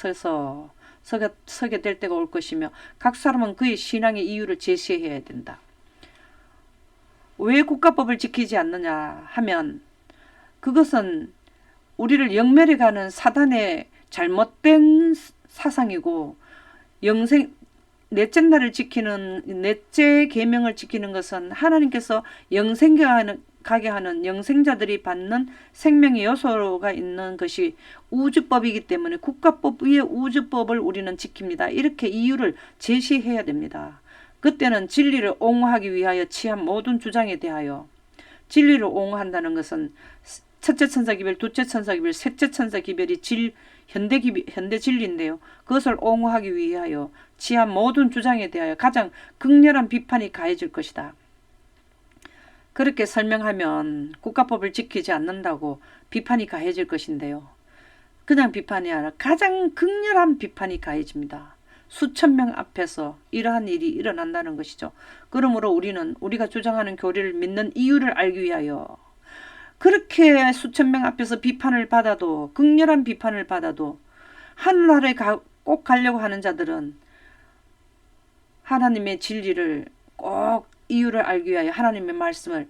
서게 될 때가 올 것이며 각 사람은 그의 신앙의 이유를 제시해야 된다. 왜 국가법을 지키지 않느냐 하면 그것은 우리를 영멸해가는 사단의 잘못된 사상이고, 넷째 날을 지키는, 넷째 계명을 지키는 것은 하나님께서 영생가게 하는 영생자들이 받는 생명의 요소가 있는 것이 우주법이기 때문에 국가법 위에 우주법을 우리는 지킵니다. 이렇게 이유를 제시해야 됩니다. 그때는 진리를 옹호하기 위하여 취한 모든 주장에 대하여, 진리를 옹호한다는 것은 첫째 천사 기별, 둘째 천사 기별, 셋째 천사 기별이 현대 진리인데요. 그것을 옹호하기 위하여 취한 모든 주장에 대하여 가장 극렬한 비판이 가해질 것이다. 그렇게 설명하면 국가법을 지키지 않는다고 비판이 가해질 것인데요. 그냥 비판이 아니라 가장 극렬한 비판이 가해집니다. 수천 명 앞에서 이러한 일이 일어난다는 것이죠. 그러므로 우리는 우리가 주장하는 교리를 믿는 이유를 알기 위하여 그렇게 수천 명 앞에서 비판을 받아도, 극렬한 비판을 받아도 하늘나라에 꼭 가려고 하는 자들은 하나님의 진리를 꼭 이유를 알기 위하여 하나님의 말씀을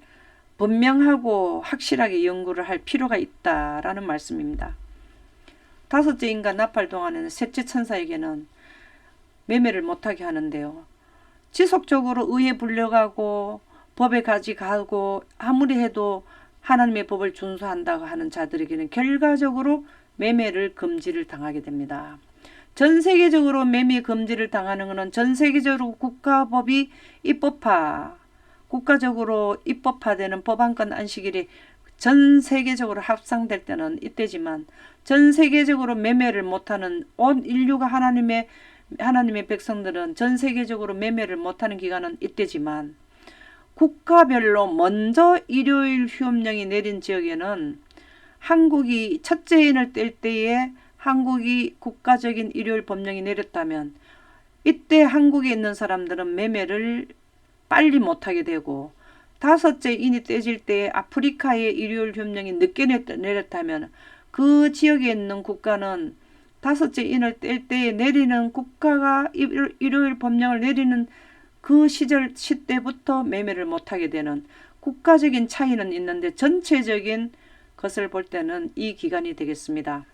분명하고 확실하게 연구를 할 필요가 있다라는 말씀입니다. 다섯째 인간 나팔 동안에는 셋째 천사에게는 매매를 못하게 하는데요. 지속적으로 의에 불려가고 법에 가고 아무리 해도 하나님의 법을 준수한다고 하는 자들에게는 결과적으로 매매를 금지를 당하게 됩니다. 전 세계적으로 매매 금지를 당하는 것은 전 세계적으로 국가적으로 입법화되는 법안권 안식일이 전 세계적으로 합상될 때는 이때지만, 전 세계적으로 매매를 못하는 온 인류가 하나님의 백성들은 전 세계적으로 매매를 못하는 기간은 이때지만, 국가별로 먼저 일요일 휴업령이 내린 지역에는 한국이 첫째 인을 뗄 때에 한국이 국가적인 일요일 법령이 내렸다면, 이때 한국에 있는 사람들은 매매를 빨리 못하게 되고, 다섯째 인이 떼질 때에 아프리카의 일요일 협령이 늦게 내렸다면 그 지역에 있는 국가는 다섯째 인을 뗄 때에 내리는 국가가 일요일 법령을 내리는 그 시대부터 매매를 못하게 되는 국가적인 차이는 있는데, 전체적인 것을 볼 때는 이 기간이 되겠습니다.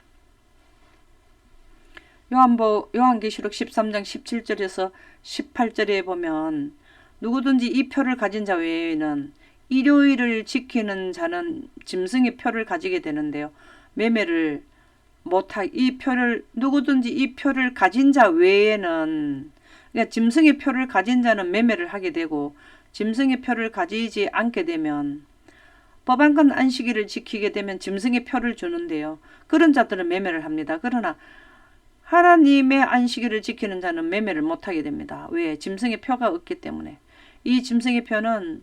요한계시록 13장 17절에서 18절에 보면, 누구든지 이 표를 가진 자 외에는 일요일을 지키는 자는 짐승의 표를 가지게 되는데요. 매매를 누구든지 이 표를 가진 자 외에는, 그러니까 짐승의 표를 가진 자는 매매를 하게 되고, 짐승의 표를 가지지 않게 되면, 법안권 안식일을 지키게 되면 짐승의 표를 주는데요. 그런 자들은 매매를 합니다. 그러나 하나님의 안식일을 지키는 자는 매매를 못하게 됩니다. 왜? 짐승의 표가 없기 때문에. 이 짐승의 표는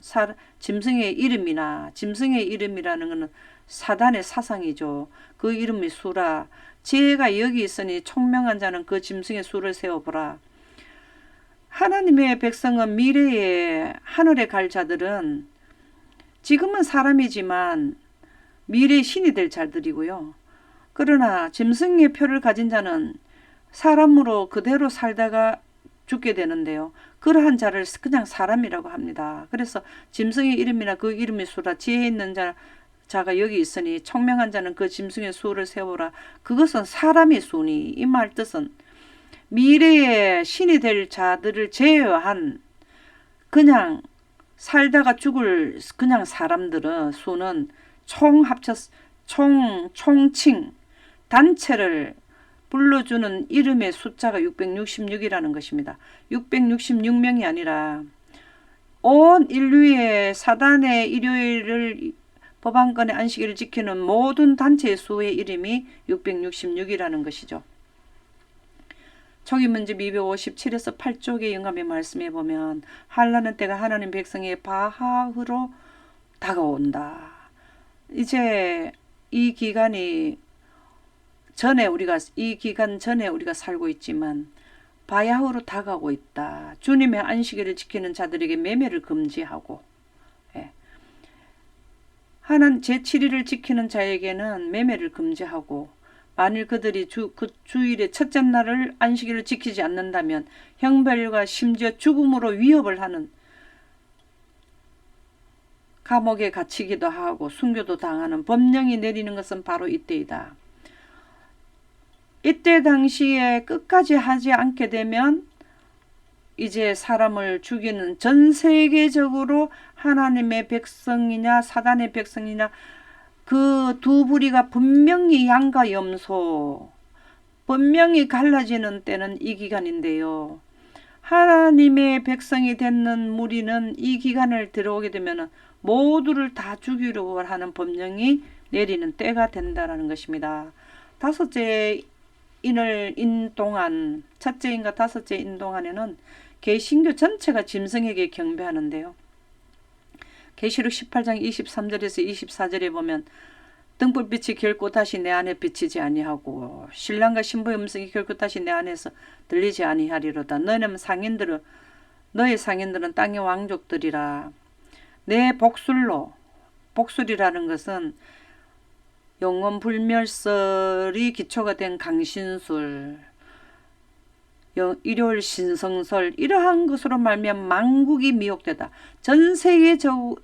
짐승의 이름이라는 것은 사단의 사상이죠. 그 이름이 수라. 지혜가 여기 있으니 총명한 자는 그 짐승의 수를 세워보라. 하나님의 백성은 미래에 하늘에 갈 자들은 지금은 사람이지만 미래의 신이 될 자들이고요. 그러나 짐승의 표를 가진 자는 사람으로 그대로 살다가 죽게 되는데요. 그러한 자를 그냥 사람이라고 합니다. 그래서 짐승의 이름이나 그 이름의 수라. 지혜 있는 자가 여기 있으니 총명한 자는 그 짐승의 수를 세우라. 그것은 사람의 수니, 이 말 뜻은 미래의 신이 될 자들을 제외한 그냥 살다가 죽을 그냥 사람들의 수는 총칭 단체를 불러주는 이름의 숫자가 666이라는 것입니다. 666명이 아니라 온 인류의 사단의 일요일을 법안권의 안식일을 지키는 모든 단체의 수의 이름이 666이라는 것이죠. 초기문제 257에서 8쪽의 영감의 말씀에 보면, 환난의 때가 하나님 백성의 바하흐로 다가온다. 이제 이 기간 전에 우리가 살고 있지만 바야흐로 다가오고 있다. 주님의 안식일을 지키는 자들에게 매매를 금지하고, 제7일을 지키는 자에게는 매매를 금지하고, 만일 그들이 그 주일의 첫째 날을 안식일을 지키지 않는다면 형벌과 심지어 죽음으로 위협을 하는, 감옥에 갇히기도 하고 순교도 당하는 법령이 내리는 것은 바로 이때이다. 이때 당시에 끝까지 하지 않게 되면 이제 사람을 죽이는, 전 세계적으로 하나님의 백성이냐 사단의 백성이냐 그 두 부리가 분명히 양과 염소 분명히 갈라지는 때는 이 기간인데요. 하나님의 백성이 되는 무리는 이 기간을 들어오게 되면 모두를 다 죽이려고 하는 법령이 내리는 때가 된다는 것입니다. 다섯째 인을 동안, 첫째 인과 다섯째 인 동안에는 개신교 전체가 짐승에게 경배하는데요. 계시록 18장 23절에서 24절에 보면 등불빛이 결코 다시 내 안에 비치지 아니하고 신랑과 신부의 음성이 결코 다시 내 안에서 들리지 아니하리로다. 너희는 상인들은 너의 상인들은 땅의 왕족들이라. 내 복술이라는 것은 영원 불멸설이 기초가 된 강신술, 일요일 신성설 이러한 것으로 말미암아 만국이 미혹되다. 전 세계적으로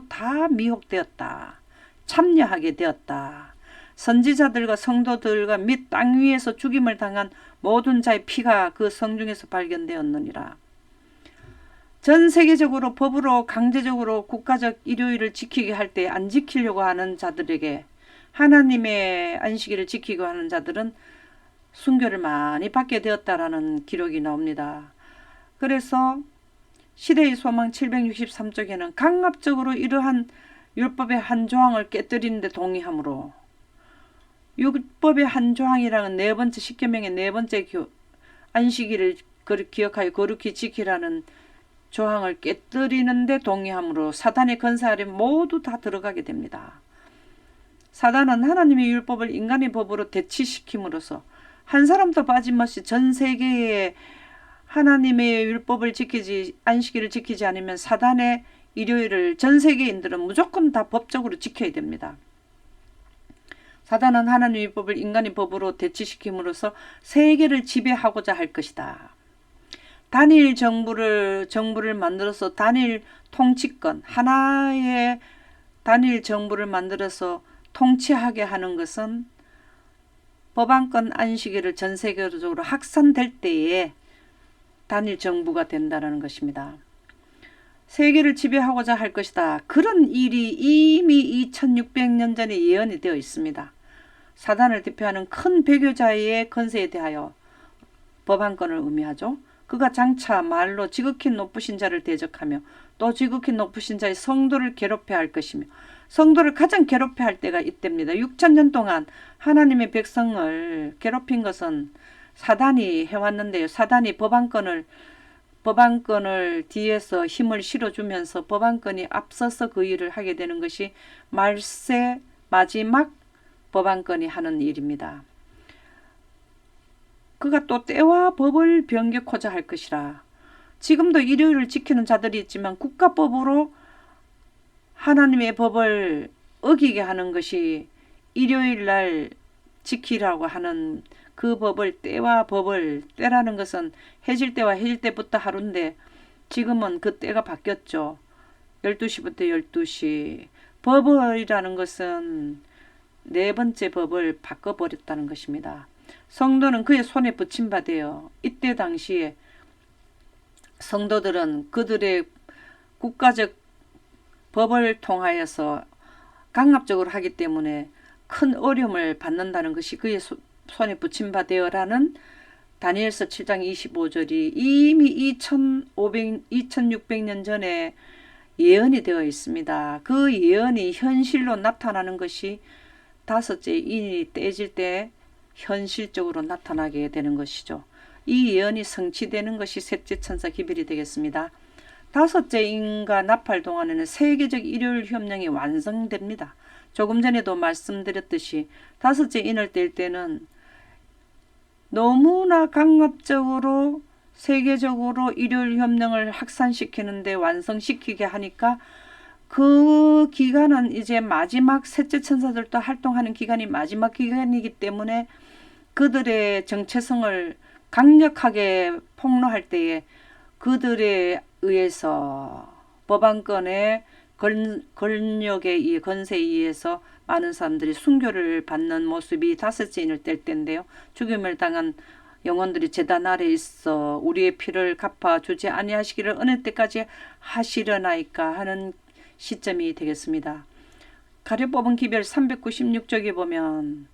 다 미혹되었다. 참여하게 되었다. 선지자들과 성도들과 및 땅 위에서 죽임을 당한 모든 자의 피가 그 성중에서 발견되었느니라. 전 세계적으로 법으로 강제적으로 국가적 일요일을 지키게 할 때 안 지키려고 하는 자들에게 하나님의 안식일을 지키고 하는 자들은 순교를 많이 받게 되었다라는 기록이 나옵니다. 그래서 시대의 소망 763쪽에는 강압적으로 이러한 율법의 한 조항을 깨뜨리는데 동의하므로 율법의 한 조항이라는 네 번째 십계명의 네 번째 안식일을 기억하여 거룩히 지키라는 조항을 깨뜨리는데 동의하므로 사단의 권세 아래 모두 다 들어가게 됩니다. 사단은 하나님의 율법을 인간의 법으로 대치시킴으로써 한 사람도 빠짐없이 전 세계에 하나님의 율법을 안식일을 지키지 않으면 사단의 일요일을 전 세계인들은 무조건 다 법적으로 지켜야 됩니다. 사단은 하나님의 율법을 인간의 법으로 대치시킴으로써 세계를 지배하고자 할 것이다. 단일 정부를 만들어서 단일 통치권, 하나의 단일 정부를 만들어서 통치하게 하는 것은 법안권 안식일을 전 세계적으로 확산될 때에 단일 정부가 된다는 것입니다. 세계를 지배하고자 할 것이다. 그런 일이 이미 2600년 전에 예언이 되어 있습니다. 사단을 대표하는 큰 배교자의 권세에 대하여 법안권을 의미하죠. 그가 장차 말로 지극히 높으신 자를 대적하며 또 지극히 높으신 자의 성도를 괴롭혀야 할 것이며 성도를 가장 괴롭혀야 할 때가 이때입니다. 6000년 동안 하나님의 백성을 괴롭힌 것은 사단이 해왔는데요. 사단이 법안권을 뒤에서 힘을 실어주면서 법안권이 앞서서 그 일을 하게 되는 것이 말세 마지막 법안권이 하는 일입니다. 그가 또 때와 법을 변개코자 할 것이라. 지금도 일요일을 지키는 자들이 있지만 국가법으로 하나님의 법을 어기게 하는 것이 일요일 날 지키라고 하는 그 법을 때라는 것은 해질 때와 해질 때부터 하루인데 지금은 그 때가 바뀌었죠. 12시부터 12시. 법이라는 것은 네 번째 법을 바꿔버렸다는 것입니다. 성도는 그의 손에 붙임받아요. 이때 당시에 성도들은 그들의 국가적 법을 통하여서 강압적으로 하기 때문에 큰 어려움을 받는다는 것이 그의 손에 붙임받아요라는 다니엘서 7장 25절이 이미 2600년 전에 예언이 되어 있습니다. 그 예언이 현실로 나타나는 것이 다섯째 인이 떼질 때 현실적으로 나타나게 되는 것이죠. 이 예언이 성취되는 것이 셋째 천사 기별이 되겠습니다. 다섯째 인과 나팔 동안에는 세계적 일요일 협령이 완성됩니다. 조금 전에도 말씀드렸듯이 다섯째 인을 뗄 때는 너무나 강압적으로 세계적으로 일요일 협령을 확산시키는데 완성시키게 하니까 그 기간은 이제 마지막 셋째 천사들도 활동하는 기간이 마지막 기간이기 때문에 그들의 정체성을 강력하게 폭로할 때에 그들에 의해서 법안권의 권력의 권세에 의해서 많은 사람들이 순교를 받는 모습이 다섯째 인을 뗄 때인데요. 죽임을 당한 영혼들이 제단 아래 있어 우리의 피를 갚아주지 아니하시기를 어느 때까지 하시려나이까 하는 시점이 되겠습니다. 가려 뽑은 기별 396쪽에 보면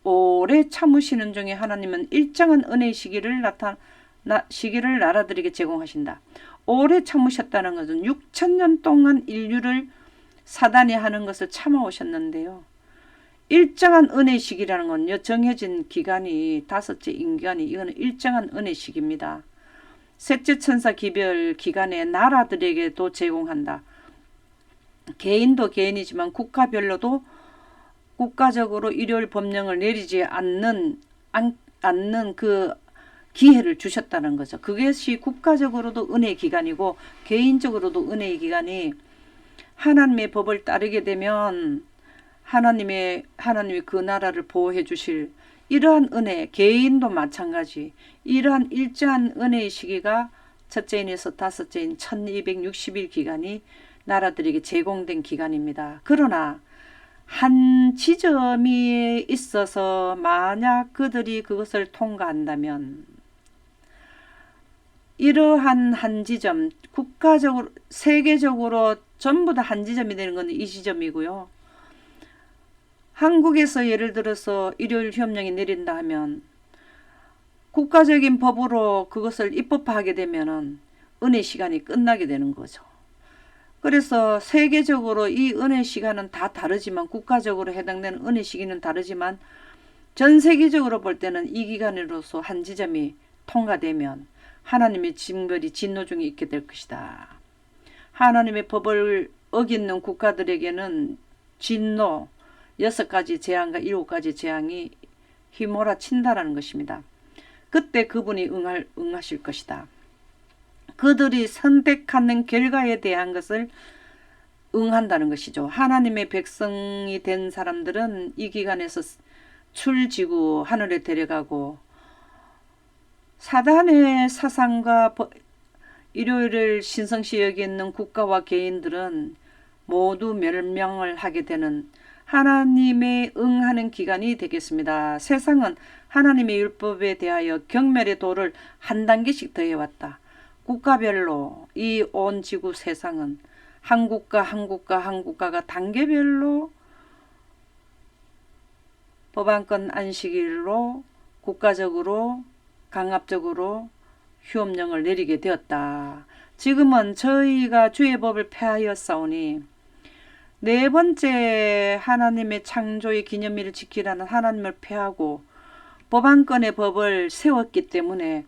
오래 참으시는 중에 하나님은 일정한 은혜의 시기를 시기를 나라들에게 제공하신다. 오래 참으셨다는 것은 6천년 동안 인류를 사단이 하는 것을 참아오셨는데요. 일정한 은혜 시기라는 건요, 정해진 기간이 다섯째 인기간이 이거는 일정한 은혜 시기입니다. 셋째 천사 기별 기간에 나라들에게도 제공한다. 개인도 개인이지만 국가별로도 국가적으로 일요일 법령을 내리지 않는 그 기회를 주셨다는 거죠. 그것이 국가적으로도 은혜의 기간이고 개인적으로도 은혜의 기간이 하나님의 법을 따르게 되면 하나님이 그 나라를 보호해 주실 이러한 은혜, 개인도 마찬가지 이러한 일정한 은혜의 시기가 첫째인에서 다섯째인 1260일 기간이 나라들에게 제공된 기간입니다. 그러나 한 지점이 있어서 만약 그들이 그것을 통과한다면 이러한 한 지점, 국가적으로 세계적으로 전부 다 한 지점이 되는 건 이 지점이고요. 한국에서 예를 들어서 일요일 협령이 내린다 하면 국가적인 법으로 그것을 입법하게 되면은 은혜 시간이 끝나게 되는 거죠. 그래서 세계적으로 이 은혜 시간은 다 다르지만 국가적으로 해당되는 은혜 시기는 다르지만 전 세계적으로 볼 때는 이 기간으로서 한 지점이 통과되면 하나님의 징벌이 진노 중에 있게 될 것이다. 하나님의 법을 어기는 국가들에게는 진노 6가지 재앙과 7가지 재앙이 휘몰아친다라는 것입니다. 그때 그분이 응하실 것이다. 그들이 선택하는 결과에 대한 것을 응한다는 것이죠. 하나님의 백성이 된 사람들은 이 기간에서 출지구 하늘에 데려가고 사단의 사상과 일요일을 신성시 여기는 국가와 개인들은 모두 멸망을 하게 되는 하나님의 응하는 기간이 되겠습니다. 세상은 하나님의 율법에 대하여 경멸의 도를 한 단계씩 더해왔다. 국가별로 이 온 지구 세상은 한 국가가 단계별로 법안권 안식일로 국가적으로 강압적으로 휴업령을 내리게 되었다. 지금은 저희가 주의 법을 폐하였사오니 네 번째 하나님의 창조의 기념일을 지키라는 하나님을 폐하고 법안권의 법을 세웠기 때문에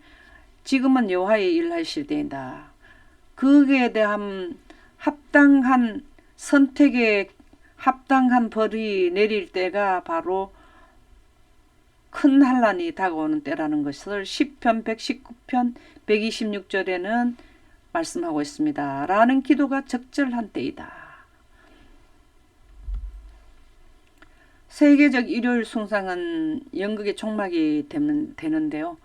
지금은 여호와의 일을 하실 때이다. 그에 대한 합당한 선택에 합당한 벌이 내릴 때가 바로 큰 환란이 다가오는 때라는 것을 시편 119편 126절에는 말씀하고 있습니다. 라는 기도가 적절한 때이다. 세계적 일요일 숭상은 연극의 종막이 되는데요.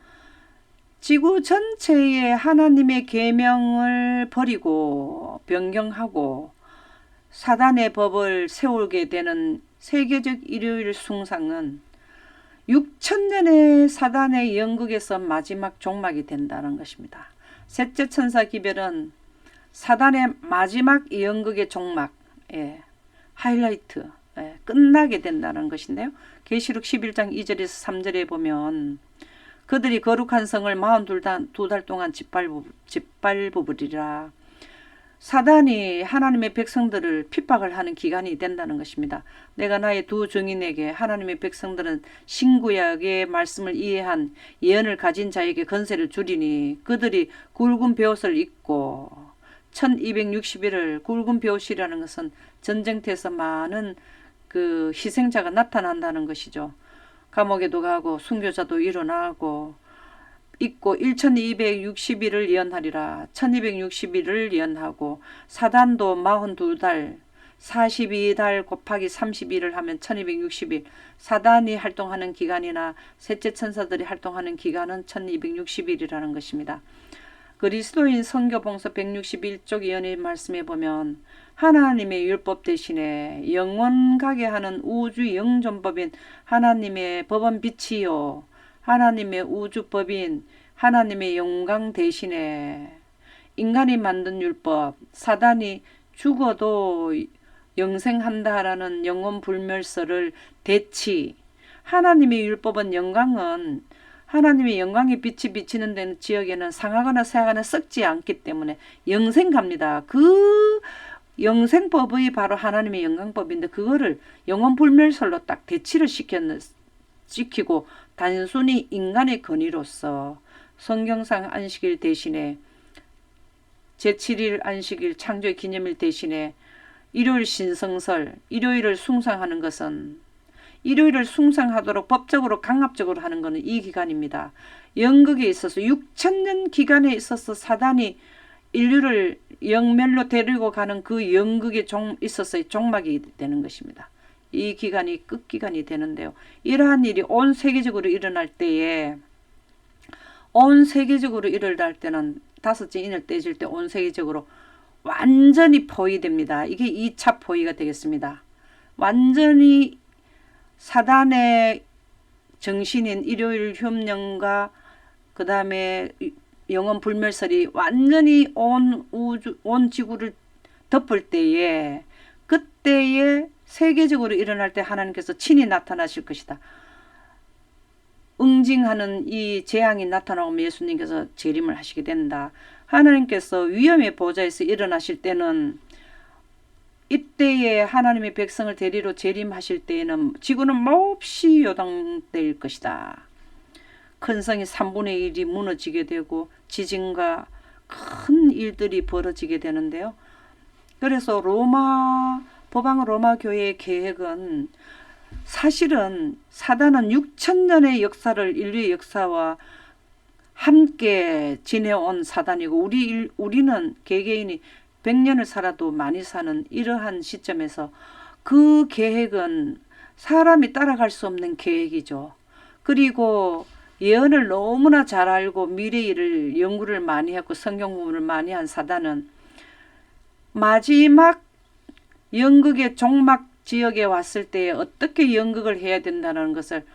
지구 전체에 하나님의 계명을 버리고 변경하고 사단의 법을 세우게 되는 세계적 일요일 숭상은 6천년의 사단의 연극에서 마지막 종막이 된다는 것입니다. 셋째 천사 기별은 사단의 마지막 연극의 종막, 하이라이트, 끝나게 된다는 것인데요. 계시록 11장 2절에서 3절에 보면 그들이 거룩한 성을 42달 동안 짓밟으리라. 사단이 하나님의 백성들을 핍박을 하는 기간이 된다는 것입니다. 내가 나의 두 증인에게 하나님의 백성들은 신구약의 말씀을 이해한 예언을 가진 자에게 건세를 주리니 그들이 굵은 베옷을 입고 1260일을 굵은 베옷이라는 것은 전쟁터에서 많은 그 희생자가 나타난다는 것이죠. 감옥에도 가고 순교자도 일어나고 있고 1260일을 예언하리라. 1260일을 예언하고 사단도 42달 42달 곱하기 32를 하면 1260일 사단이 활동하는 기간이나 셋째 천사들이 활동하는 기간은 1260일이라는 것입니다. 그리스도인 선교봉서 161쪽 예언의 말씀에 보면 하나님의 율법 대신에 영원 가게 하는 우주 영존법인 하나님의 법은 빛이요 하나님의 우주법인 하나님의 영광 대신에 인간이 만든 율법 사단이 죽어도 영생한다라는 영원 불멸설을 대치 하나님의 율법은 영광은 하나님의 영광의 빛이 비치는 데는 지역에는 상하거나 새하거나 썩지 않기 때문에 영생갑니다. 그 영생법이 바로 하나님의 영광법인데 그거를 영원불멸설로 딱 대치를 시키고 단순히 인간의 권위로서 성경상 안식일 대신에 제7일 안식일 창조의 기념일 대신에 일요일 신성설, 일요일을 숭상하는 것은 일요일을 숭상하도록 법적으로 강압적으로 하는 것은 이 기간입니다. 연극에 있어서 6천년 기간에 있어서 사단이 인류를 영멸로 데리고 가는 그 연극에 있어서의 종막이 되는 것입니다. 이 기간이 끝기간이 되는데요. 이러한 일이 온 세계적으로 일어날 때에 다섯째 인을 떼질 때 온 세계적으로 완전히 포위됩니다. 이게 2차 포위가 되겠습니다. 완전히 사단의 정신인 일요일 협령과 그 다음에 영원 불멸설이 완전히 온 지구를 덮을 때에 그때에 세계적으로 일어날 때 하나님께서 친히 나타나실 것이다. 응징하는 이 재앙이 나타나면 예수님께서 재림을 하시게 된다. 하나님께서 위험의 보좌에서 일어나실 때는 이때에 하나님의 백성을 데리러 재림하실 때에는 지구는 몹시 요동될 것이다. 큰 성이 3분의 1이 무너지게 되고 지진과 큰 일들이 벌어지게 되는데요. 그래서 법왕 로마 교회의 계획은 사실은 사단은 6천년의 역사를 인류의 역사와 함께 지내온 사단이고 우리는 개개인이 100년을 살아도 많이 사는 이러한 시점에서 그 계획은 사람이 따라갈 수 없는 계획이죠. 그리고 예언을 너무나 잘 알고 미래일을 연구를 많이 했고 성경 공부를 많이 한 사단은 마지막 연극의 종막 지역에 왔을 때 어떻게 연극을 해야 된다는 것을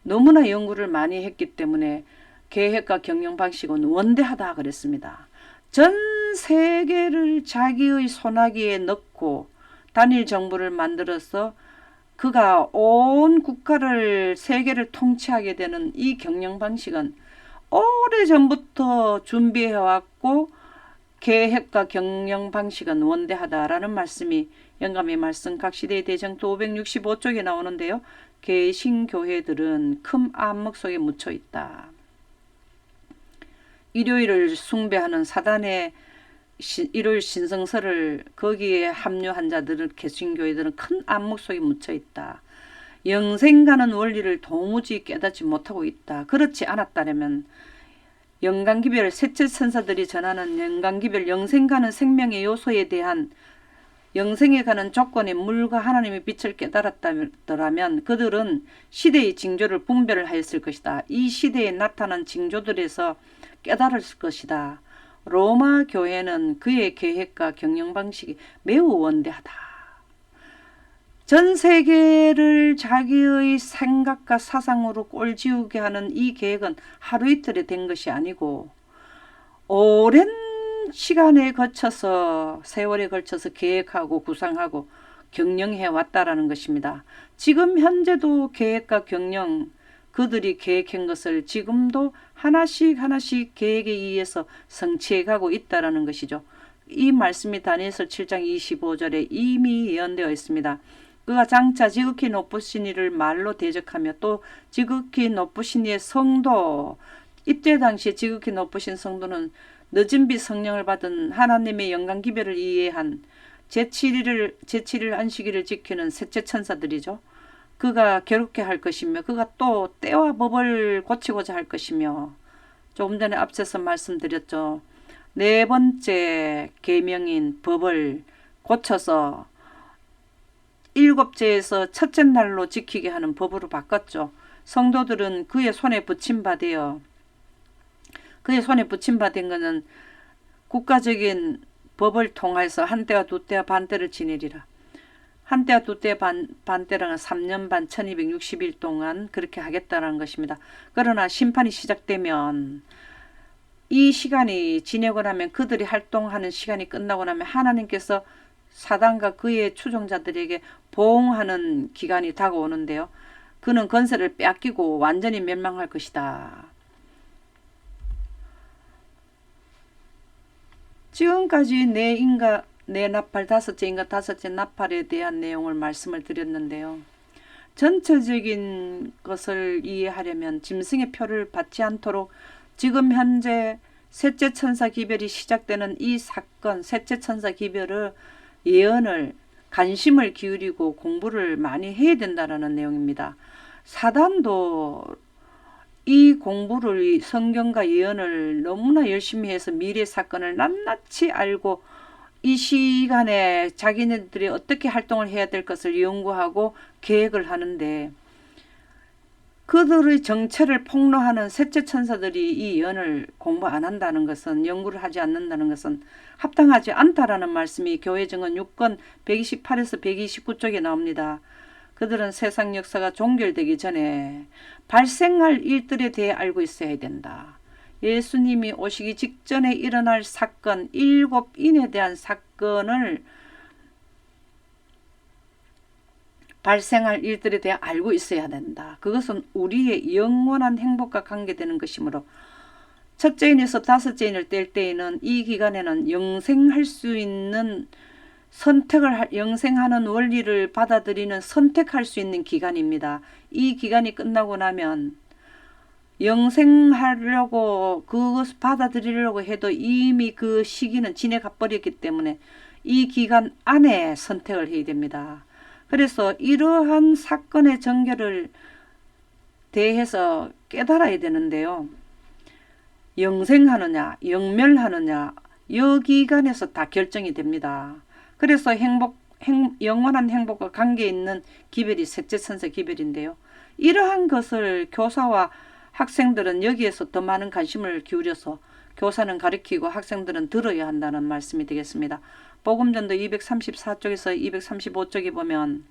너무나 연구를 많이 했기 때문에 계획과 경영 방식은 원대하다 그랬습니다. 전 세계를 자기의 손아귀에 넣고 단일 정부를 만들어서 그가 온 국가를 세계를 통치하게 되는 이 경영 방식은 오래전부터 준비해왔고 계획과 경영 방식은 원대하다라는 말씀이 영감의 말씀 각시대의 대정토 565쪽에 나오는데요. 개신교회들은 큰 암흑 속에 묻혀 있다. 일요일을 숭배하는 사단의 일요일 신성설을 거기에 합류한 자들은 개신교회들은 큰 암흑 속에 묻혀 있다. 영생가는 원리를 도무지 깨닫지 못하고 있다. 그렇지 않았다면 영광기별 셋째 천사들이 전하는 영광기별 영생가는 생명의 요소에 대한 영생에 가는 조건의 물과 하나님의 빛을 깨달았더라면 그들은 시대의 징조를 분별을 하였을 것이다. 이 시대에 나타난 징조들에서 깨달을 것이다. 로마 교회는 그의 계획과 경영 방식이 매우 원대하다. 전 세계를 자기의 생각과 사상으로 꼴지우게 하는 이 계획은 하루 이틀에 된 것이 아니고 오랜 시간에 거쳐서 세월에 걸쳐서 계획하고 구상하고 경영해 왔다라는 것입니다. 지금 현재도 계획과 경영 그들이 계획한 것을 지금도 하나씩 계획에 의해서 성취해 가고 있다라는 것이죠. 이 말씀이 다니엘서 7장 25절에 이미 예언되어 있습니다. 그가 장차 지극히 높으신 이를 말로 대적하며 또 지극히 높으신 이의 성도 이때 당시에 지극히 높으신 성도는 늦은 빛 성령을 받은 하나님의 영광 기별을 이해한 제7일 안식일을 지키는 셋째 천사들이죠. 그가 괴롭게 할 것이며 그가 또 때와 법을 고치고자 할 것이며 조금 전에 앞서서 말씀드렸죠. 네 번째 계명인 법을 고쳐서 일곱째에서 첫째 날로 지키게 하는 법으로 바꿨죠. 성도들은 그의 손에 붙임받아요. 그의 손에 붙임받은 것은 국가적인 법을 통해서 한때와 두때와 반때를 지내리라. 한때와 두때 반때랑은 3년 반 1260일 동안 그렇게 하겠다는 것입니다. 그러나 심판이 시작되면 이 시간이 지내고 나면 그들이 활동하는 시간이 끝나고 나면 하나님께서 사단과 그의 추종자들에게 보응하는 기간이 다가오는데요. 그는 권세를 빼앗기고 완전히 멸망할 것이다. 지금까지 내 나팔 다섯째 인가 다섯째 나팔에 대한 내용을 말씀을 드렸는데요. 전체적인 것을 이해하려면 짐승의 표를 받지 않도록 지금 현재 셋째 천사 기별이 시작되는 이 사건, 셋째 천사 기별의 예언을 관심을 기울이고 공부를 많이 해야 된다는 내용입니다. 사단도 이 공부를 성경과 예언을 너무나 열심히 해서 미래 사건을 낱낱이 알고 이 시간에 자기네들이 어떻게 활동을 해야 될 것을 연구하고 계획을 하는데 그들의 정체를 폭로하는 셋째 천사들이 이 예언을 공부 안 한다는 것은 연구를 하지 않는다는 것은 합당하지 않다라는 말씀이 교회증언 6권 128에서 129쪽에 나옵니다. 그들은 세상 역사가 종결되기 전에 발생할 일들에 대해 알고 있어야 된다. 예수님이 오시기 직전에 일어날 사건 7인에 대한 사건을 발생할 일들에 대해 알고 있어야 된다. 그것은 우리의 영원한 행복과 관계되는 것이므로 첫째 인에서 다섯째 인을 뗄 때에는 이 기간에는 영생할 수 있는 영생하는 원리를 받아들이는 선택할 수 있는 기간입니다. 이 기간이 끝나고 나면 영생하려고 그것을 받아들이려고 해도 이미 그 시기는 지나가 버렸기 때문에 이 기간 안에 선택을 해야 됩니다. 그래서 이러한 사건의 전개를 대해서 깨달아야 되는데요. 영생하느냐 영멸하느냐 이 기간에서 다 결정이 됩니다. 그래서 영원한 행복과 관계 있는 기별이 셋째 천사 기별인데요. 이러한 것을 교사와 학생들은 여기에서 더 많은 관심을 기울여서 교사는 가르치고 학생들은 들어야 한다는 말씀이 되겠습니다. 복음전도 234쪽에서 235쪽에 보면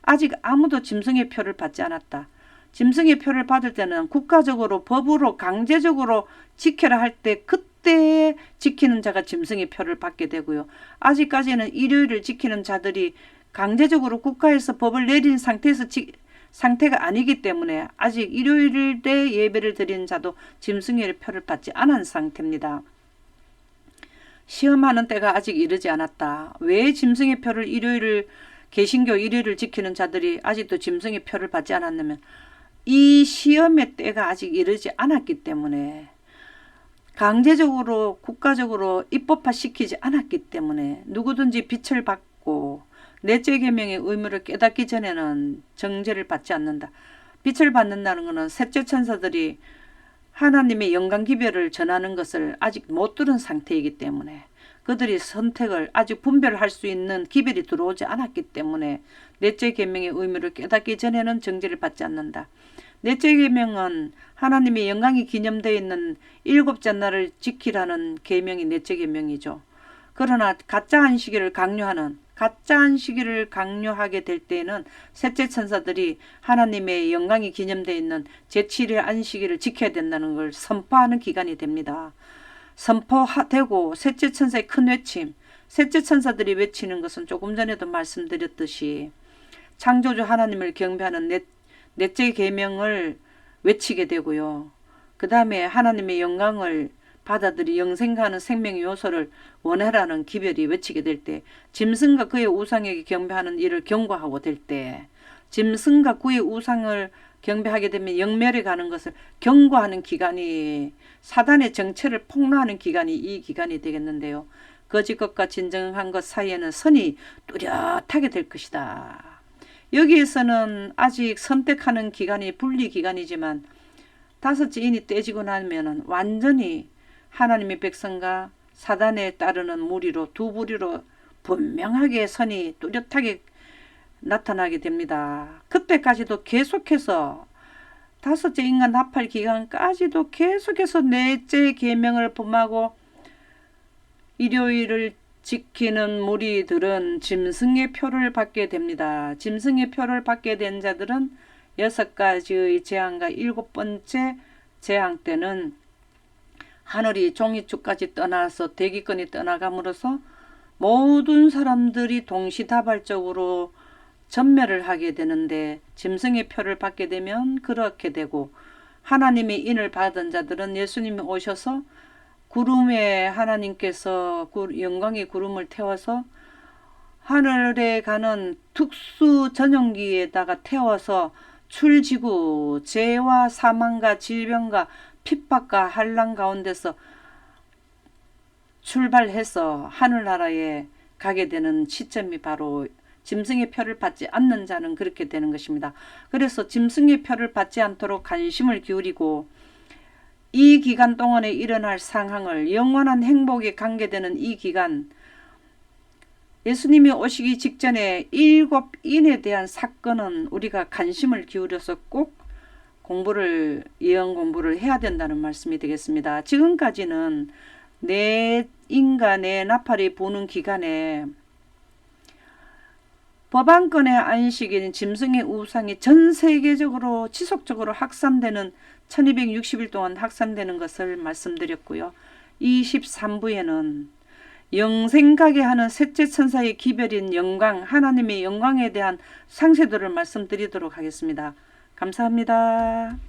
아직 아무도 짐승의 표를 받지 않았다. 짐승의 표를 받을 때는 국가적으로 법으로 강제적으로 지켜라 할 때 그때 지키는 자가 짐승의 표를 받게 되고요. 아직까지는 일요일을 지키는 자들이 강제적으로 국가에서 법을 내린 상태가 아니기 때문에 아직 일요일 때 예배를 드리는 자도 짐승의 표를 받지 않은 상태입니다. 시험하는 때가 아직 이르지 않았다. 왜 짐승의 표를 개신교 일요일을 지키는 자들이 아직도 짐승의 표를 받지 않았냐면 이 시험의 때가 아직 이르지 않았기 때문에 강제적으로 국가적으로 입법화시키지 않았기 때문에 누구든지 빛을 받고 넷째 계명의 의무를 깨닫기 전에는 정죄를 받지 않는다. 빛을 받는다는 것은 셋째 천사들이 하나님의 영광 기별을 전하는 것을 아직 못 들은 상태이기 때문에 그들이 선택을 아직 분별할 수 있는 기별이 들어오지 않았기 때문에 넷째 계명의 의무를 깨닫기 전에는 정죄를 받지 않는다. 넷째 계명은 하나님의 영광이 기념되어 있는 일곱째 날을 지키라는 계명이 넷째 계명이죠. 그러나 가짜 안식일을 강요하게 될 때에는 셋째 천사들이 하나님의 영광이 기념되어 있는 제7일 안식일을 지켜야 된다는 걸 선포하는 기간이 됩니다. 선포되고 셋째 천사의 큰 외침, 셋째 천사들이 외치는 것은 조금 전에도 말씀드렸듯이 창조주 하나님을 경배하는 넷째 계명을 외치게 되고요. 그 다음에 하나님의 영광을 받아들이 영생하는 생명의 요소를 원하라는 기별이 외치게 될 때, 짐승과 그의 우상에게 경배하는 일을 경고하고 될 때, 짐승과 그의 우상을 경배하게 되면 영멸에 가는 것을 경고하는 기간이, 사단의 정체를 폭로하는 기간이 이 기간이 되겠는데요. 거짓 것과 진정한 것 사이에는 선이 뚜렷하게 될 것이다. 여기에서는 아직 선택하는 기간이 분리 기간이지만 다섯째 인이 떼지고 나면 완전히 하나님의 백성과 사단에 따르는 무리로 두 부리로 분명하게 선이 뚜렷하게 나타나게 됩니다. 그때까지도 계속해서 다섯째 인간 나팔 기간까지도 계속해서 넷째 계명을 범하고 일요일을 지키는 무리들은 짐승의 표를 받게 됩니다. 짐승의 표를 받게 된 자들은 6가지의 재앙과 7번째 재앙 때는 하늘이 종이축까지 떠나서 대기권이 떠나감으로써 모든 사람들이 동시다발적으로 전멸을 하게 되는데, 짐승의 표를 받게 되면 그렇게 되고, 하나님의 인을 받은 자들은 예수님이 오셔서 구름에 하나님께서 영광의 구름을 태워서 하늘에 가는 특수 전용기에다가 태워서 출지구 재와 사망과 질병과 핍박과 환난 가운데서 출발해서 하늘나라에 가게 되는 시점이 바로 짐승의 표를 받지 않는 자는 그렇게 되는 것입니다. 그래서 짐승의 표를 받지 않도록 관심을 기울이고 이 기간 동안에 일어날 상황을 영원한 행복에 관계되는 이 기간 예수님이 오시기 직전에 7인에 대한 사건은 우리가 관심을 기울여서 꼭 예언 공부를 해야 된다는 말씀이 되겠습니다. 지금까지는 내 인과 내 나팔이 부는 기간에 법안권의 안식인 짐승의 우상이 전 세계적으로 지속적으로 확산되는 1260일 동안 확산되는 것을 말씀드렸고요. 23부에는 영생가게 하는 셋째 천사의 기별인 영광, 하나님의 영광에 대한 상세도를 말씀드리도록 하겠습니다. 감사합니다.